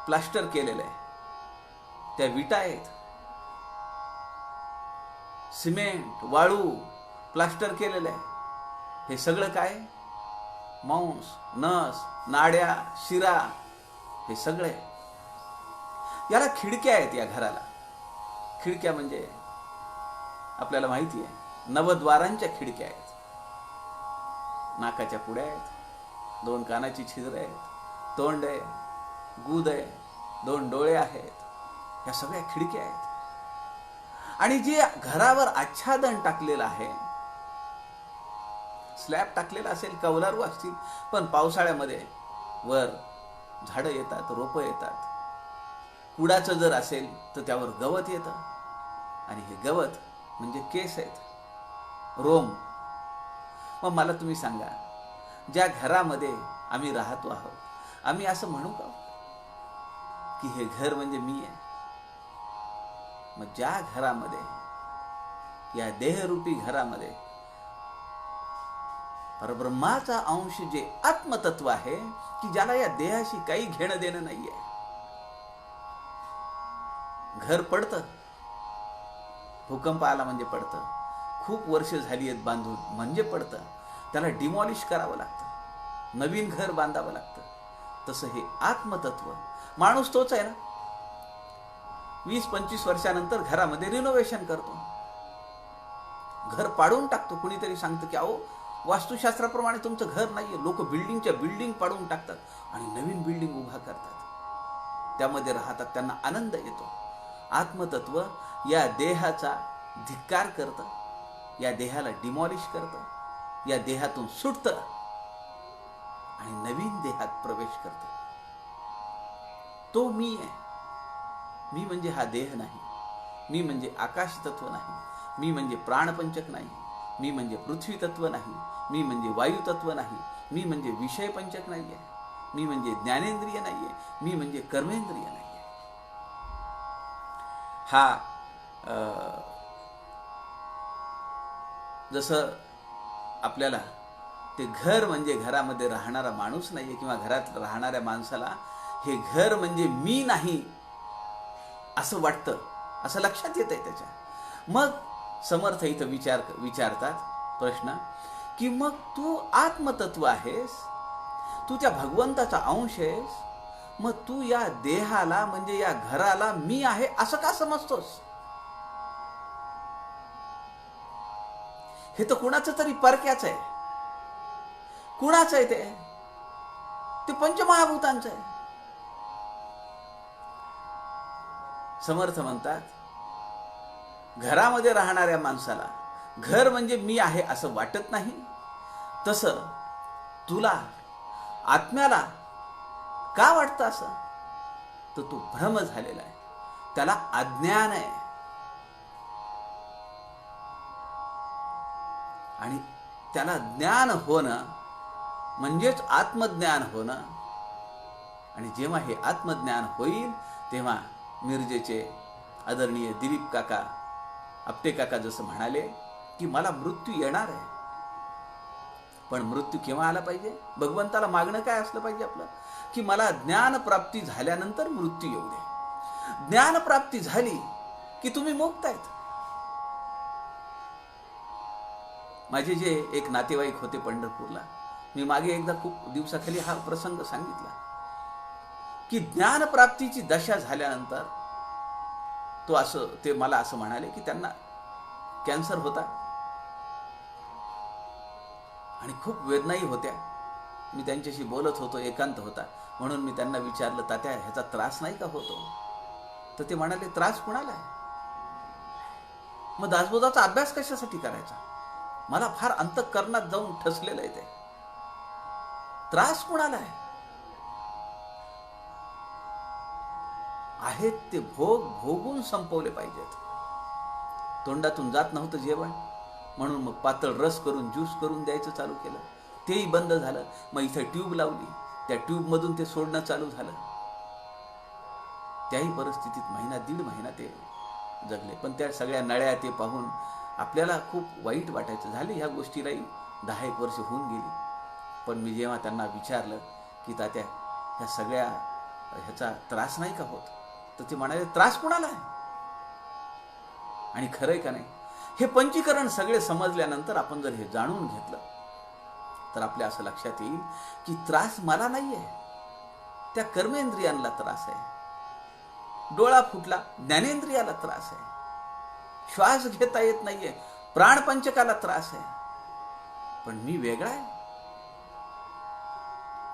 प्लास्टर केलेलं आहे. त्या विटा आहेत, सिमेंट, वाळू प्लास्टर केलेलं आहे. हे सगळं काय? मांस, नस, नाड्या, शिरा, हे सगळे. याला खिडक्या आहेत. या घराला खिडक्या म्हणजे आपल्याला माहिती आहे, नवद्वारांच्या खिडक्या आहेत. नाकाच्या पुड्या आहेत, 2 कानाची छिद्र आहेत, तोंड आहे, गूद आहे, 2 डोळे आहेत. या सगळ्या खिडक्या आहेत. आणि जे घरावर आच्छादन टाकलेलं आहे, स्लॅब टाकलेला असेल, कौलारू असतील, पण पावसाळ्यामध्ये वर झाडं येतात, रोपं येतात. कुडाचं जर असेल तर त्यावर गवत येतं, आणि हे गवत म्हणजे केस आहेत, रोम. मग मला तुम्ही सांगा, ज्या घरामध्ये आम्ही राहतो आहोत, आम्ही असं म्हणू का की हे घर म्हणजे मी आहे? मग ज्या घरामध्ये, या देहरूपी घरामध्ये परब्रह्माचा अंश जे आत्मतत्व आहे की ज्याला या देहाशी काही घेणं देणं नाहीये. घर पडतं, भूकंप आला म्हणजे पडतं, खूप वर्ष झाली आहेत बांधून म्हणजे पडतं, त्याला डिमॉलिश करावं लागतं, नवीन घर बांधावं लागतं. तसं हे आत्मतत्व माणूस तोच आहे ना. 20-25 वर्षानंतर घरामध्ये रिनोव्हेशन करतो, घर पाडून टाकतो. कुणीतरी सांगतं की अहो वास्तुशास्त्राप्रमाणे तुमचं घर नाहीये. लोक बिल्डिंगच्या बिल्डिंग पाडून टाकतात आणि नवीन बिल्डिंग उभा करतात, त्यामध्ये राहतात, त्यांना आनंद येतो. आत्मतत्व या देहाचा धिक्कार करतं, या देहाला डिमॉलिश करतं, या देहातून सुटतं आणि नवीन देहात प्रवेश करतं. तो मी आहे. मी म्हणजे हा देह नाही, मी म्हणजे आकाश तत्व नाही, मी म्हणजे प्राणपंचक नाही, मी म्हणजे पृथ्वी तत्व नाही, मी म्हणजे वायू तत्व नाही, मी म्हणजे विषय पंचक नाहीये, मी म्हणजे ज्ञानेंद्रिय नाहीये, मी म्हणजे कर्मेंद्रिय नाहीये. हा जसं आपल्याला ते घर म्हणजे घरामध्ये राहणारा माणूस नाहीये किंवा घरात राहणाऱ्या माणसाला हे घर म्हणजे मी नाही असं वाटतं, असं लक्षात येतंय त्याच्या. मग समर्थ इथं विचारतात प्रश्न की मग तू आत्मतत्व आहेस, तू त्या भगवंताचा अंश आहेस, मग तू या देहाला म्हणजे या घराला मी आहे असं का समजतोस? हे तर कुणाचं तरी परक्याच आहे. कुणाचं आहे ते पंचमहाभूतांचं आहे. समर्थ म्हणतात घरामध्ये राहणाऱ्या माणसाला घर म्हणजे मी आहे असं वाटत नाही, तसं तुला आत्म्याला का वाटतं असं? तर तो भ्रम झालेला आहे, त्याला अज्ञान आहे. आणि त्याला ज्ञान होणं म्हणजेच आत्मज्ञान होणं. आणि जेव्हा हे आत्मज्ञान होईल तेव्हा मिरजेचे आदरणीय दिलीप काका, आपटे काका जसं म्हणाले की मला मृत्यू येणार आहे, पण मृत्यू केव्हा आला पाहिजे? भगवंताला मागणं काय असलं पाहिजे आपलं? की मला ज्ञान प्राप्ती झाल्यानंतर मृत्यू येऊ दे. ज्ञान प्राप्ती झाली की तुम्ही मुक्त आहेत. माझे जे एक नातेवाईक होते पंढरपूरला, मी मागे एकदा खूप दिवसाखाली हा प्रसंग सांगितला की ज्ञानप्राप्तीची दशा झाल्यानंतर ते मला असं म्हणाले की त्यांना कॅन्सर होता आणि खूप वेदनाही होत्या. मी त्यांच्याशी बोलत होतो, एकांत होता, म्हणून मी त्यांना विचारलं तात्या ह्याचा त्रास नाही का होतो? तर ते म्हणाले त्रास कुणाला आहे? मग दासबोधाचा अभ्यास कशासाठी करायचा? मला फार अंतःकरणात जाऊन ठसलेलं आहे ते. त्रास कुणाला आहे? आहेत ते भोग भोगून संपवले पाहिजेत. तोंडातून जात नव्हतं जेवण, म्हणून मग पातळ रस करून ज्यूस करून द्यायचं चालू केलं, तेही बंद झालं. मग इथं ट्यूब लावली, त्या ट्यूबमधून ते सोडणं चालू झालं. त्याही परिस्थितीत दीड महिना ते जगले. पण त्या सगळ्या नळ्या ते पाहून आपल्याला खूप वाईट वाटायचं. झाले ह्या गोष्टीलाही 10-1 वर्ष होऊन गेली. पण मी जेव्हा त्यांना विचारलं की तात्या ह्या सगळ्या ह्याचा त्रास नाही का होत? तर ते म्हणाले त्रास कुणाला आहे? आणि खरंय का नाही, हे पंचीकरण सगळे समजल्यानंतर आपण जर हे जाणून घेतलं तर आपल्या असं लक्षात येईल की त्रास मला नाहीये, त्या कर्मेंद्रियांना त्रास आहे. डोळा फुटला, ज्ञानेंद्रियाला त्रास आहे. श्वास घेता येत नाहीये, प्राणपंचकाला त्रास आहे. पण मी वेगळा आहे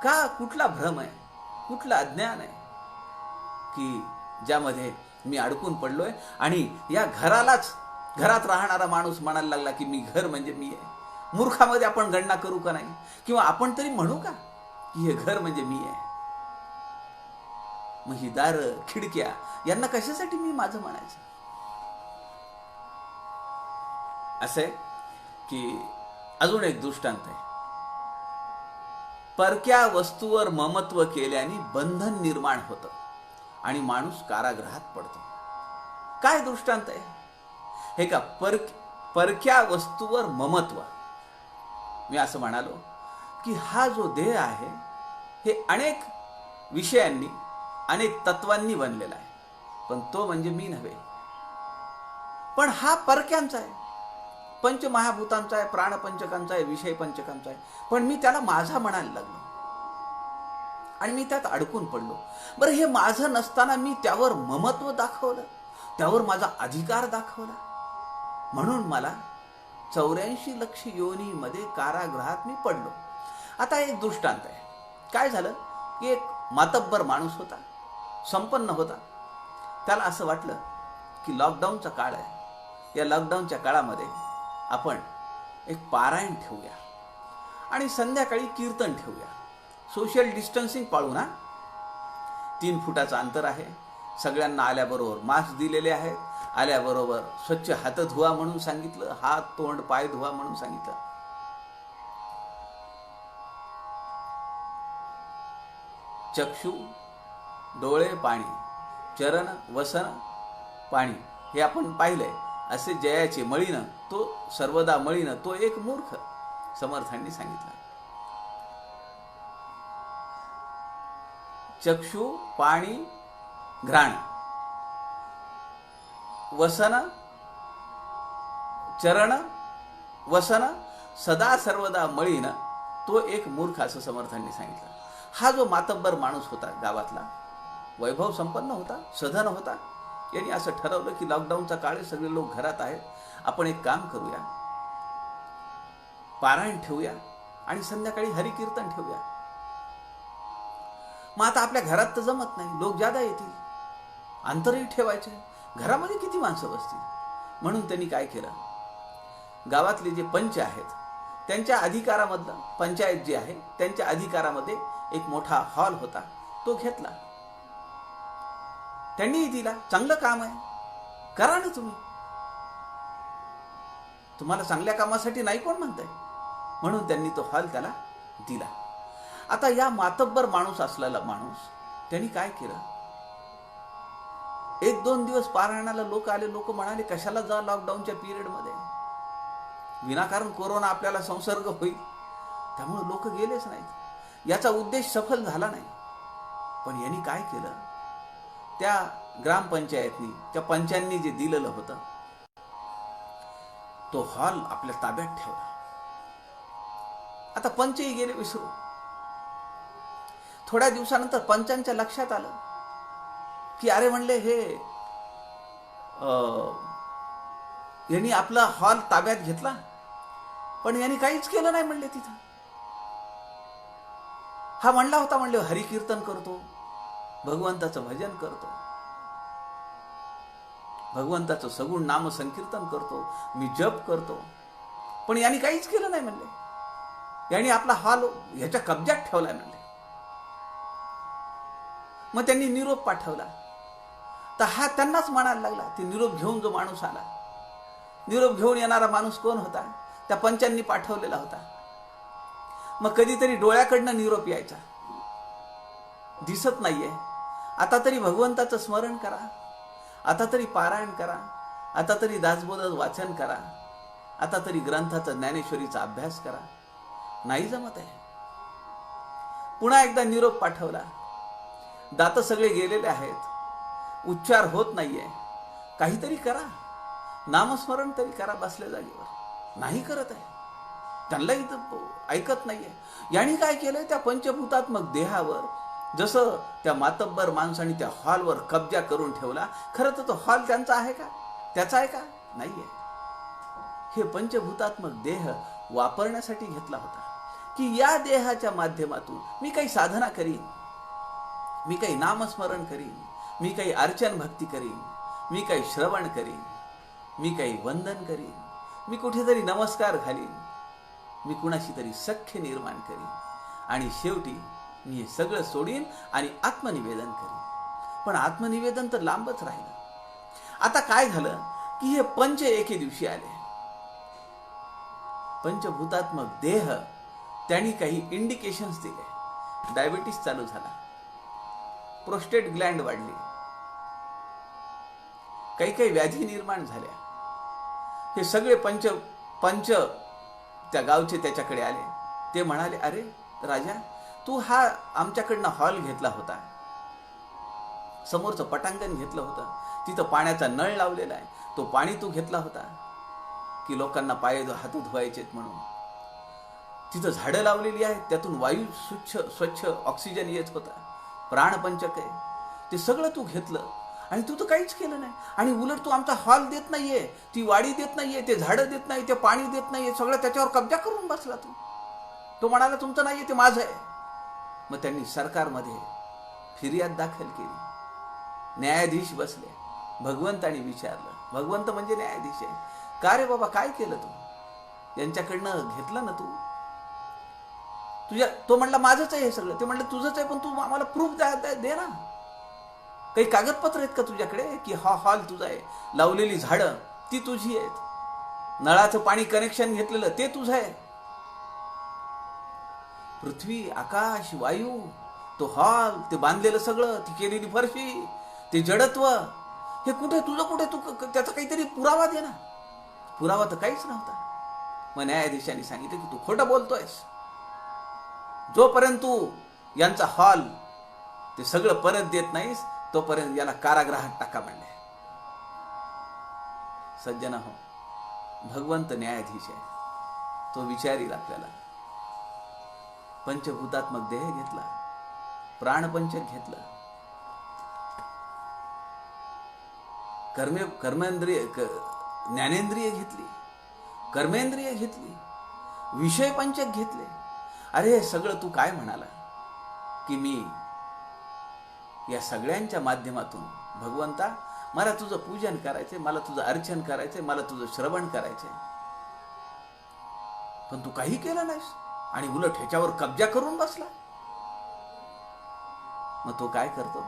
का? कुठला भ्रम आहे, कुठलं अज्ञान आहे की ज्यामध्ये मी अडकून पडलोय? आणि या घरात राहणारा माणूस म्हणायला लागला की मी घर म्हणजे मी आहे. मूर्खामध्ये आपण गणना करू का नाही? किंवा आपण तरी म्हणू का की हे घर म्हणजे मी आहे? मग ही दारं खिडक्या यांना कशासाठी मी माझं म्हणायचं? असे की अजून एक दृष्टांत आहे. परक्या वस्तूवर ममत्व केल्याने बंधन निर्माण होतं आणि माणूस कारागृहात पडतो. काय दृष्टांत आहे हे का? परक्या वस्तूवर ममत्व, मी असं म्हणालो की हा जो देह आहे हे अनेक विषयांनी अनेक तत्वांनी बनलेला आहे, पण तो म्हणजे मी नव्हे. पण हा परक्यांचा आहे, पंचमहाभूतांचा आहे, प्राणपंचकांचा आहे, विषय पंचकांचा आहे, पण मी त्याला माझा म्हणायला लागलो आणि मी त्यात अडकून पडलो. बरं, हे माझं नसताना मी त्यावर ममत्व दाखवलं, त्यावर माझा अधिकार दाखवला, म्हणून मला 84 लक्ष योनीमध्ये कारागृहात मी पडलो. आता एक दृष्टांत आहे. काय झालं की एक मातब्बर माणूस होता, संपन्न होता. त्याला असं वाटलं की लॉकडाऊनचा काळ आहे, या लॉकडाऊनच्या काळामध्ये आपण एक पारायण ठेवूया आणि संध्याकाळी कीर्तन ठेवूया. सोशल डिस्टन्सिंग पाळू ना, 3 फुटाचं अंतर आहे, सगळ्यांना आल्याबरोबर मास्क दिलेले आहेत, आल्याबरोबर स्वच्छ हात धुवा म्हणून सांगितलं, हात तोंड पाय धुवा म्हणून सांगितलं. चक्षु डोळे पाणी, चरण वसन पाणी, हे आपण पाहिलंय. असे जयाचे मळीनं तो सर्वदा मळीनं तो एक मूर्ख, समर्थांनी सांगितलं. चक्षु पाणी घ्राण, वसन चरण वसन सदा सर्वदा मळीनं तो एक मूर्ख, असं समर्थांनी सांगितलं. हा जो मातब्बर माणूस होता गावातला, वैभव संपन्न होता, सधन होता, यांनी असं ठरवलं की लॉकडाऊनचा काळ आहे, सगळे लोक घरात आहेत, आपण एक काम करूया, पारायण ठेवूया आणि संध्याकाळी हरिकीर्तन ठेवूया. मग आता आपल्या घरात तर जमत नाही, लोक जादा येतील, अंतरही ठेवायचे, घरामध्ये किती माणसं बसतील. म्हणून त्यांनी काय केलं, गावातले जे पंच आहेत त्यांच्या अधिकारामधलं, पंचायत जी आहे त्यांच्या अधिकारामध्ये एक मोठा हॉल होता, तो घेतला. त्यांनीही दिला. चांगलं काम आहे, करा ना तुम्ही, तुम्हाला चांगल्या कामासाठी नाही कोण म्हणताय, म्हणून त्यांनी तो हॉल त्याला दिला. आता या मातब्बर माणूस असलेला माणूस त्यांनी काय केलं, 1-2 दिवस पारायणाला लोक आले, लोक म्हणाले कशाला जा लॉकडाऊनच्या पिरियडमध्ये, विनाकारण कोरोना आपल्याला संसर्ग होईल, त्यामुळे लोक गेलेच नाहीत. याचा उद्देश सफल झाला नाही. पण यांनी काय केलं, त्या ग्रामपंचायतनी, त्या पंचांनी जे दिलेलं होतं तो हॉल आपल्या ताब्यात ठेवला. आता पंचही गेले विसरू. थोड्या दिवसानंतर पंचांच्या लक्षात आलं की अरे म्हणले, हे यांनी आपला हॉल ताब्यात घेतला, पण यांनी काहीच केलं नाही म्हणले तिथं. हा म्हणला होता, म्हणले हरिकीर्तन करतो, भगवंताचं भजन करतो, भगवंताचं सगुण नाम संकीर्तन करतो, मी जप करतो, पण यांनी काहीच केलं नाही म्हणले. यांनी आपला हॉल ह्याच्या कब्जात ठेवलाय म्हणले. मग त्यांनी निरोप पाठवला, तर हा त्यांनाच म्हणायला लागला. ते निरोप घेऊन जो माणूस आला, निरोप घेऊन येणारा माणूस कोण होता, त्या पंचांनी पाठवलेला होता. मग कधीतरी डोळ्याकडनं निरोप यायचा, दिसत नाहीये, आता तरी भगवंताचं स्मरण करा, आता तरी पारायण करा, आता तरी दासबोध वाचन करा, आता तरी ग्रंथाचा ज्ञानेश्वरीचा अभ्यास करा. नाही जमत आहे. पुन्हा एकदा निरोप पाठवला, दात सगळे गेलेले आहेत, उच्चार होत नाहीये, काहीतरी करा, नामस्मरण तरी करा बसल्या जागेवर. नाही करत आहे, त्यांनाही ऐकत नाहीये. यांनी काय केलंय, त्या पंचभूतात्मक देहावर जसं त्या मातब्बर माणसाने त्या हॉलवर कब्जा करून ठेवला, खरं तर तो हॉल त्यांचा आहे का, त्याचा आहे का, नाहीये. हे पंचभूतात्मक देह वापरण्यासाठी घेतला होता की या देहाच्या माध्यमातून मी काही साधना करीन, मी काही नामस्मरण करीन, मी काही अर्चन भक्ती करीन, मी काही श्रवण करीन, मी काही वंदन करीन, मी कुठेतरी नमस्कार घालीन, मी कुणाशी तरी सख्य निर्माण करीन, आणि शेवटी मी हे सगळं सोडीन आणि आत्मनिवेदन करीन. पण आत्मनिवेदन तर लांबच राहिलं. आता काय झालं की हे पंच एके दिवशी आले. पंचभूतात्मक देह त्यांनी काही इंडिकेशन्स दिले. डायबिटीस चालू झाला, प्रोस्टेट ग्लँड वाढली, काही काही व्याधी निर्माण झाल्या. हे सगळे पंच त्या गावचे त्याच्याकडे आले. ते म्हणाले, अरे राजा, तू हा आमच्याकडनं हॉल घेतला होता, समोरचं पटांगण घेतलं होतं, तिथं पाण्याचा नळ लावलेला आहे, तो पाणी तू घेतला होता की लोकांना पाय हात धुवायचेत म्हणून. तिथं झाडं लावलेली आहेत, त्यातून वायू स्वच्छ ऑक्सिजन येत होता, प्राणपंचक आहे, ते सगळं तू घेतलं आणि तू तर काहीच केलं नाही. आणि उलट तू आमचा हॉल देत नाहीये, ती वाडी देत नाहीये, ते झाडं देत नाही, ते पाणी देत नाहीये, सगळं त्याच्यावर कब्जा करून बसला तू. तो म्हणाला तुमचं नाहीये, ते माझं आहे. मग त्यांनी सरकारमध्ये फिर्याद दाखल केली. न्यायाधीश बसले. भगवंतानी विचारलं, भगवंत म्हणजे न्यायाधीश आहे, का रे बाबा काय केलं तू, यांच्याकडनं घेतलं ना तू तुझ्या. तो म्हणला माझंच आहे हे सगळं. ते म्हणलं तुझंच आहे, पण तू आम्हाला प्रूफ दे ना, काही कागदपत्र आहेत का तुझ्याकडे की हा हॉल तुझा आहे, लावलेली झाडं ती तुझी आहेत, नळाचं पाणी कनेक्शन घेतलेलं ते तुझं आहे, पृथ्वी आकाश वायू, तो हॉल, ते बांधलेलं सगळं, ती केलेली फरशी, ते जडत्व, हे कुठे तुझं, कुठे तू त्याचा काहीतरी पुरावा दे ना. पुरावा तर काहीच नव्हता. मग न्यायाधीशांनी सांगितलं की तू खोटं बोलतोयस, जोपर्यंत तू यांचा हॉल ते सगळं परत देत नाहीस तोपर्यंत याला कारागृहात टाका म्हणले. सज्जन हो, भगवंत न्यायाधीश आहे, तो विचारील आपल्याला. पंचभूतात्मक देह घेतला, प्राणपंचक घेतलं, कर्मेंद्रिय ज्ञानेंद्रिय घेतली, कर्मेंद्रिय घेतली, विषय पंचक घेतले. अरे सगळं तू काय म्हणाला की मी या सगळ्यांच्या माध्यमातून भगवंता मला तुझं पूजन करायचंय, मला तुझं अर्चन करायचंय, मला तुझं श्रवण करायचंय, पण तू काही केलं नाहीस आणि उलट ह्याच्यावर कब्जा करून बसला. मग तो काय करतो,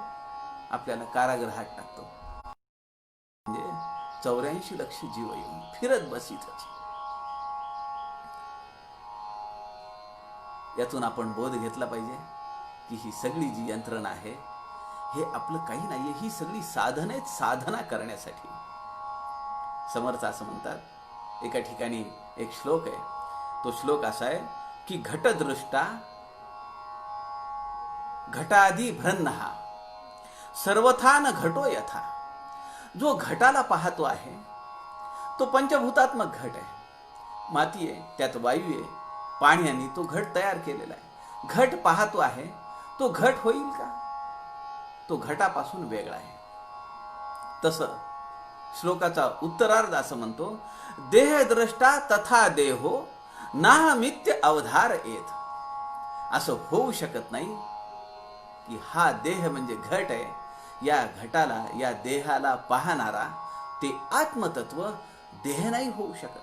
आपल्याला कारागृहात टाकतो. म्हणजे 84 लक्ष जीव येऊन फिरत बसीतच. यातून आपण बोध घेतला पाहिजे की ही सगळी जी यंत्रणा आहे हे आपलं काही नाहीये, ही सगळी साधन आहेत साधना करण्यासाठी. समर्थ असं म्हणतात, एका ठिकाणी एक श्लोक आहे, तो श्लोक असा आहे की घटदृष्टा घटादी भ्रन्नहा सर्वथान घटो यथा. जो घटाला पाहतो आहे तो पंचभूतात्मक घट आहे, माती आहे, त्यात वायू आहे, पाण्याने तो घट तयार केलेला आहे. घट पाहतो आहे, तो घट होईल का, तो घटापासून वेगळा आहे. तसं श्लोकाचा उत्तरार्ध असं म्हणतो, देहद्रष्टा तथा देहो नाहमित्य अवधार येत. असं होऊ शकत नाही की हा देह म्हणजे घट आहे, या घटाला या देहाला पाहणारा ते आत्मतत्व देह नाही होऊ शकत.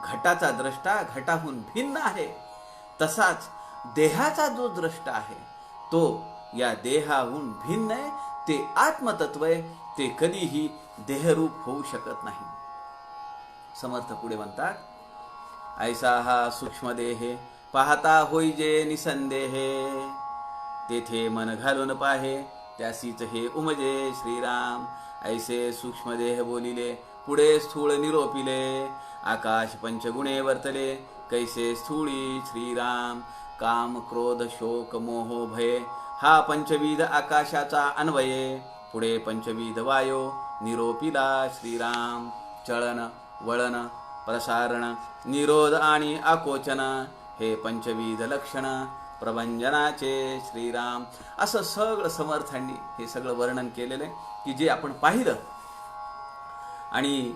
घटाचा द्रष्टा घटाहून भिन्न आहे, तसाच देहाचा जो द्रष्टा आहे तो या देहाहून भिन्न आहे, ते आत्मतत्व आहे, ते कधीही देहरूप होऊ शकत नाही. समर्थ पुढे म्हणतात, ऐसा हा सूक्ष्म देहे पाहता होईजे निसंदेहे, तेथे मन घालून पाहे त्यासीच हे उमजे श्रीराम. ऐसे सूक्ष्म देह बोलिले पुढे स्थूळ निरोपिले, आकाश पंचगुणे वर्तले कैसे स्थूळी श्रीराम. काम क्रोध शोक मोह भय हा पंचविध आकाशाचा अन्वये, पुढे पंचविध वायो निरोपिला श्रीराम. चळन वळन प्रसारण निरोध आणि आकोचन हे पंचविध लक्षण प्रभंजनाचे श्रीराम. असं सगळं समर्थांनी हे सगळं वर्णन केलेलं आहे की जे आपण पाहिलं आणि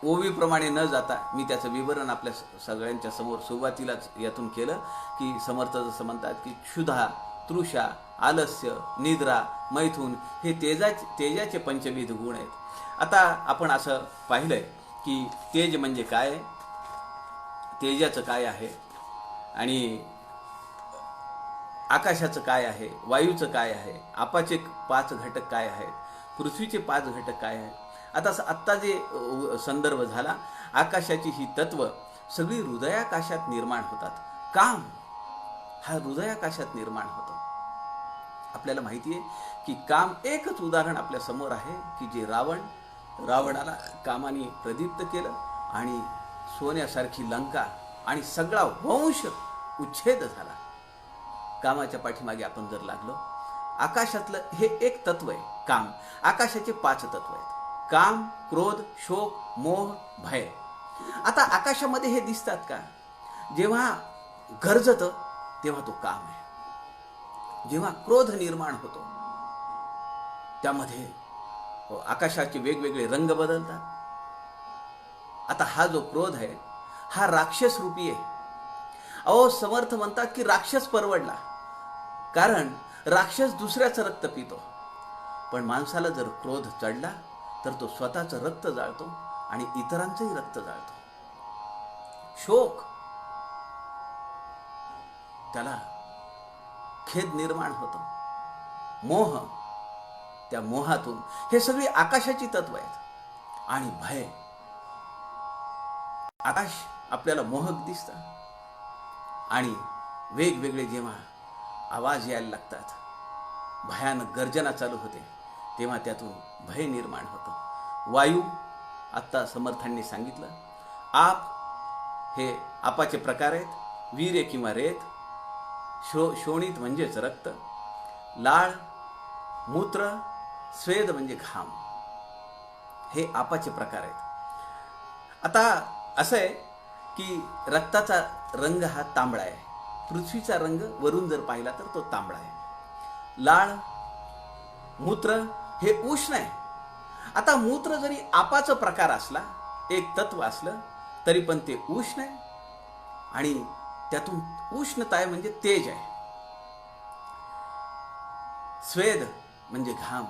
ओवीप्रमाणे न जाता मी त्याचं विवरण आपल्या सगळ्यांच्या समोर सुरुवातीलाच यातून केलं की समर्थ जसं म्हणतात की क्षुधा, तृषा, आलस्य, निद्रा, मैथून हे तेजाचे पंचविध गुण आहेत. आता आपण असं पाहिलंय की तेज म्हणजे काय, तेजाचं काय आहे आणि आकाशाचं काय आहे, वायूचं काय आहे, आपाचे 5 घटक काय आहेत, पृथ्वीचे 5 घटक काय आहेत. आत्ता जे संदर्भ झाला, आकाशाची ही तत्व सगळी हृदयाकाशात निर्माण होतात. काम हा हृदयाकाशात निर्माण होतो. आपल्याला माहिती आहे की काम एकच उदाहरण आपल्या समोर आहे की जे रावणाला कामाने प्रदीप्त केलं आणि सोन्यासारखी लंका आणि सगळा वंश उच्छेद झाला. कामाच्या पाठीमागे आपण जर लागलो, आकाशातलं हे एक तत्व आहे काम. आकाशाचे 5 तत्व आहेत: काम, क्रोध, शोक, मोह, भय. आता आकाशामध्ये हे दिसतात का? जेव्हा गरजतं तेव्हा तो काम आहे. जेव्हा क्रोध निर्माण होतो त्यामध्ये आकाशाचे वेगवेगळे रंग बदलतात. आता हा जो क्रोध आहे हा राक्षस रूपी आहे. अहो, समर्थ म्हणतात की राक्षस परवडला, कारण राक्षस दुसऱ्याचं रक्त पितो. पण माणसाला जर क्रोध चढला तर तो स्वतःचं रक्त जाळतो आणि इतरांचंही रक्त जाळतो. शोक, त्याला खेद निर्माण होतो. मोह, त्या मोहातून, हे सगळी आकाशाची तत्व आहेत. आणि भय, आकाश आपल्याला मोहक दिसतं आणि वेगवेगळे जेव्हा आवाज यायला लागतात, भयानक गर्जना चालू होते, तेव्हा त्यातून भय निर्माण होतं. वायू, आत्ता समर्थांनी सांगितलं. आप, हे आपाचे प्रकार आहेत: वीर्य किंवा रेत, शोणित म्हणजेच रक्त, लाळ, मूत्र, स्वेद म्हणजे घाम. हे आपाचे प्रकार आहेत. आता असं आहे की रक्ताचा रंग हा तांबडा आहे. पृथ्वीचा रंग वरून जर पाहिला तर तो तांबडा आहे. लाळ, मूत्र हे उष्ण आहे. आता मूत्र जरी आपाचा प्रकार असला, एक तत्व असलं, तरी पण ते उष्ण आहे आणि त्यातून उष्णता आहे म्हणजे तेज आहे. स्वेद म्हणजे घाम.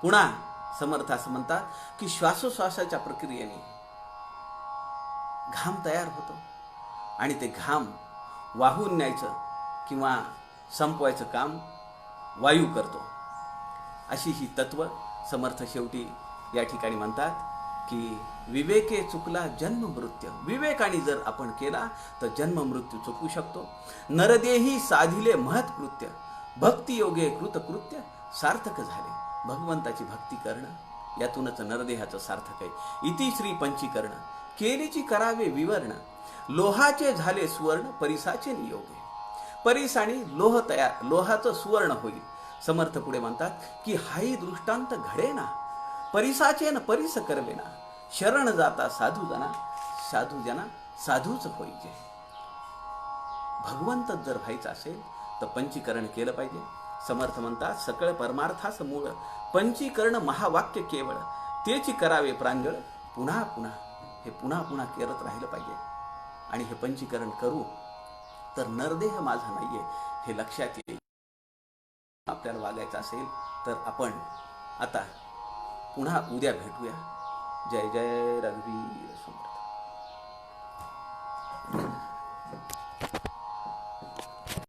पुन्हा समर्थ असं म्हणतात की श्वासोश्वासाच्या प्रक्रियेने घाम तयार होतो आणि ते घाम वाहून न्यायचं किंवा संपवायचं काम वायू करतो. अशी ही तत्व समर्थ शेवटी या ठिकाणी म्हणतात की विवेके चुकला जन्म मृत्यू. विवेकाने जर आपण केला तर जन्म मृत्यू चुकू शकतो. नरदेही साधिले महत्कृत्य, भक्ती योगे कृतकृत्य सार्थक झाले. भगवंताची भक्ती करणं यातूनच नरदेहाचं सार्थक आहे. इति श्री पंचीकरण केलीची करावे विवरण, लोहाचे झाले सुवर्ण परिसाचे नियोगे. परिस आणि लोह तयार, लोहाचं सुवर्ण होईल. समर्थ पुढे म्हणतात की हाही दृष्टांत घडेना, परिसाचे न परिस करवेना, शरण जाता साधू जना, साधू जना साधूच होईजे. भगवंत जर व्हायचं असेल तर पंचीकरण केलं पाहिजे. समर्थ म्हणतात सकळ परमार्थास मूळ, पंचीकरण महावाक्य केवळ, तेची करावे प्रांजळ पुन्हा पुन्हा. हे पुन्हा पुन्हा करत राहिलं पाहिजे. आणि हे पंचीकरण करू तर नरदेह माझा नाहीये हे लक्षात येईल. आपल्याला वागायचं असेल तर आपण आता पुन्हा उद्या भेटूया. जय जय रघुवीर समर्थ.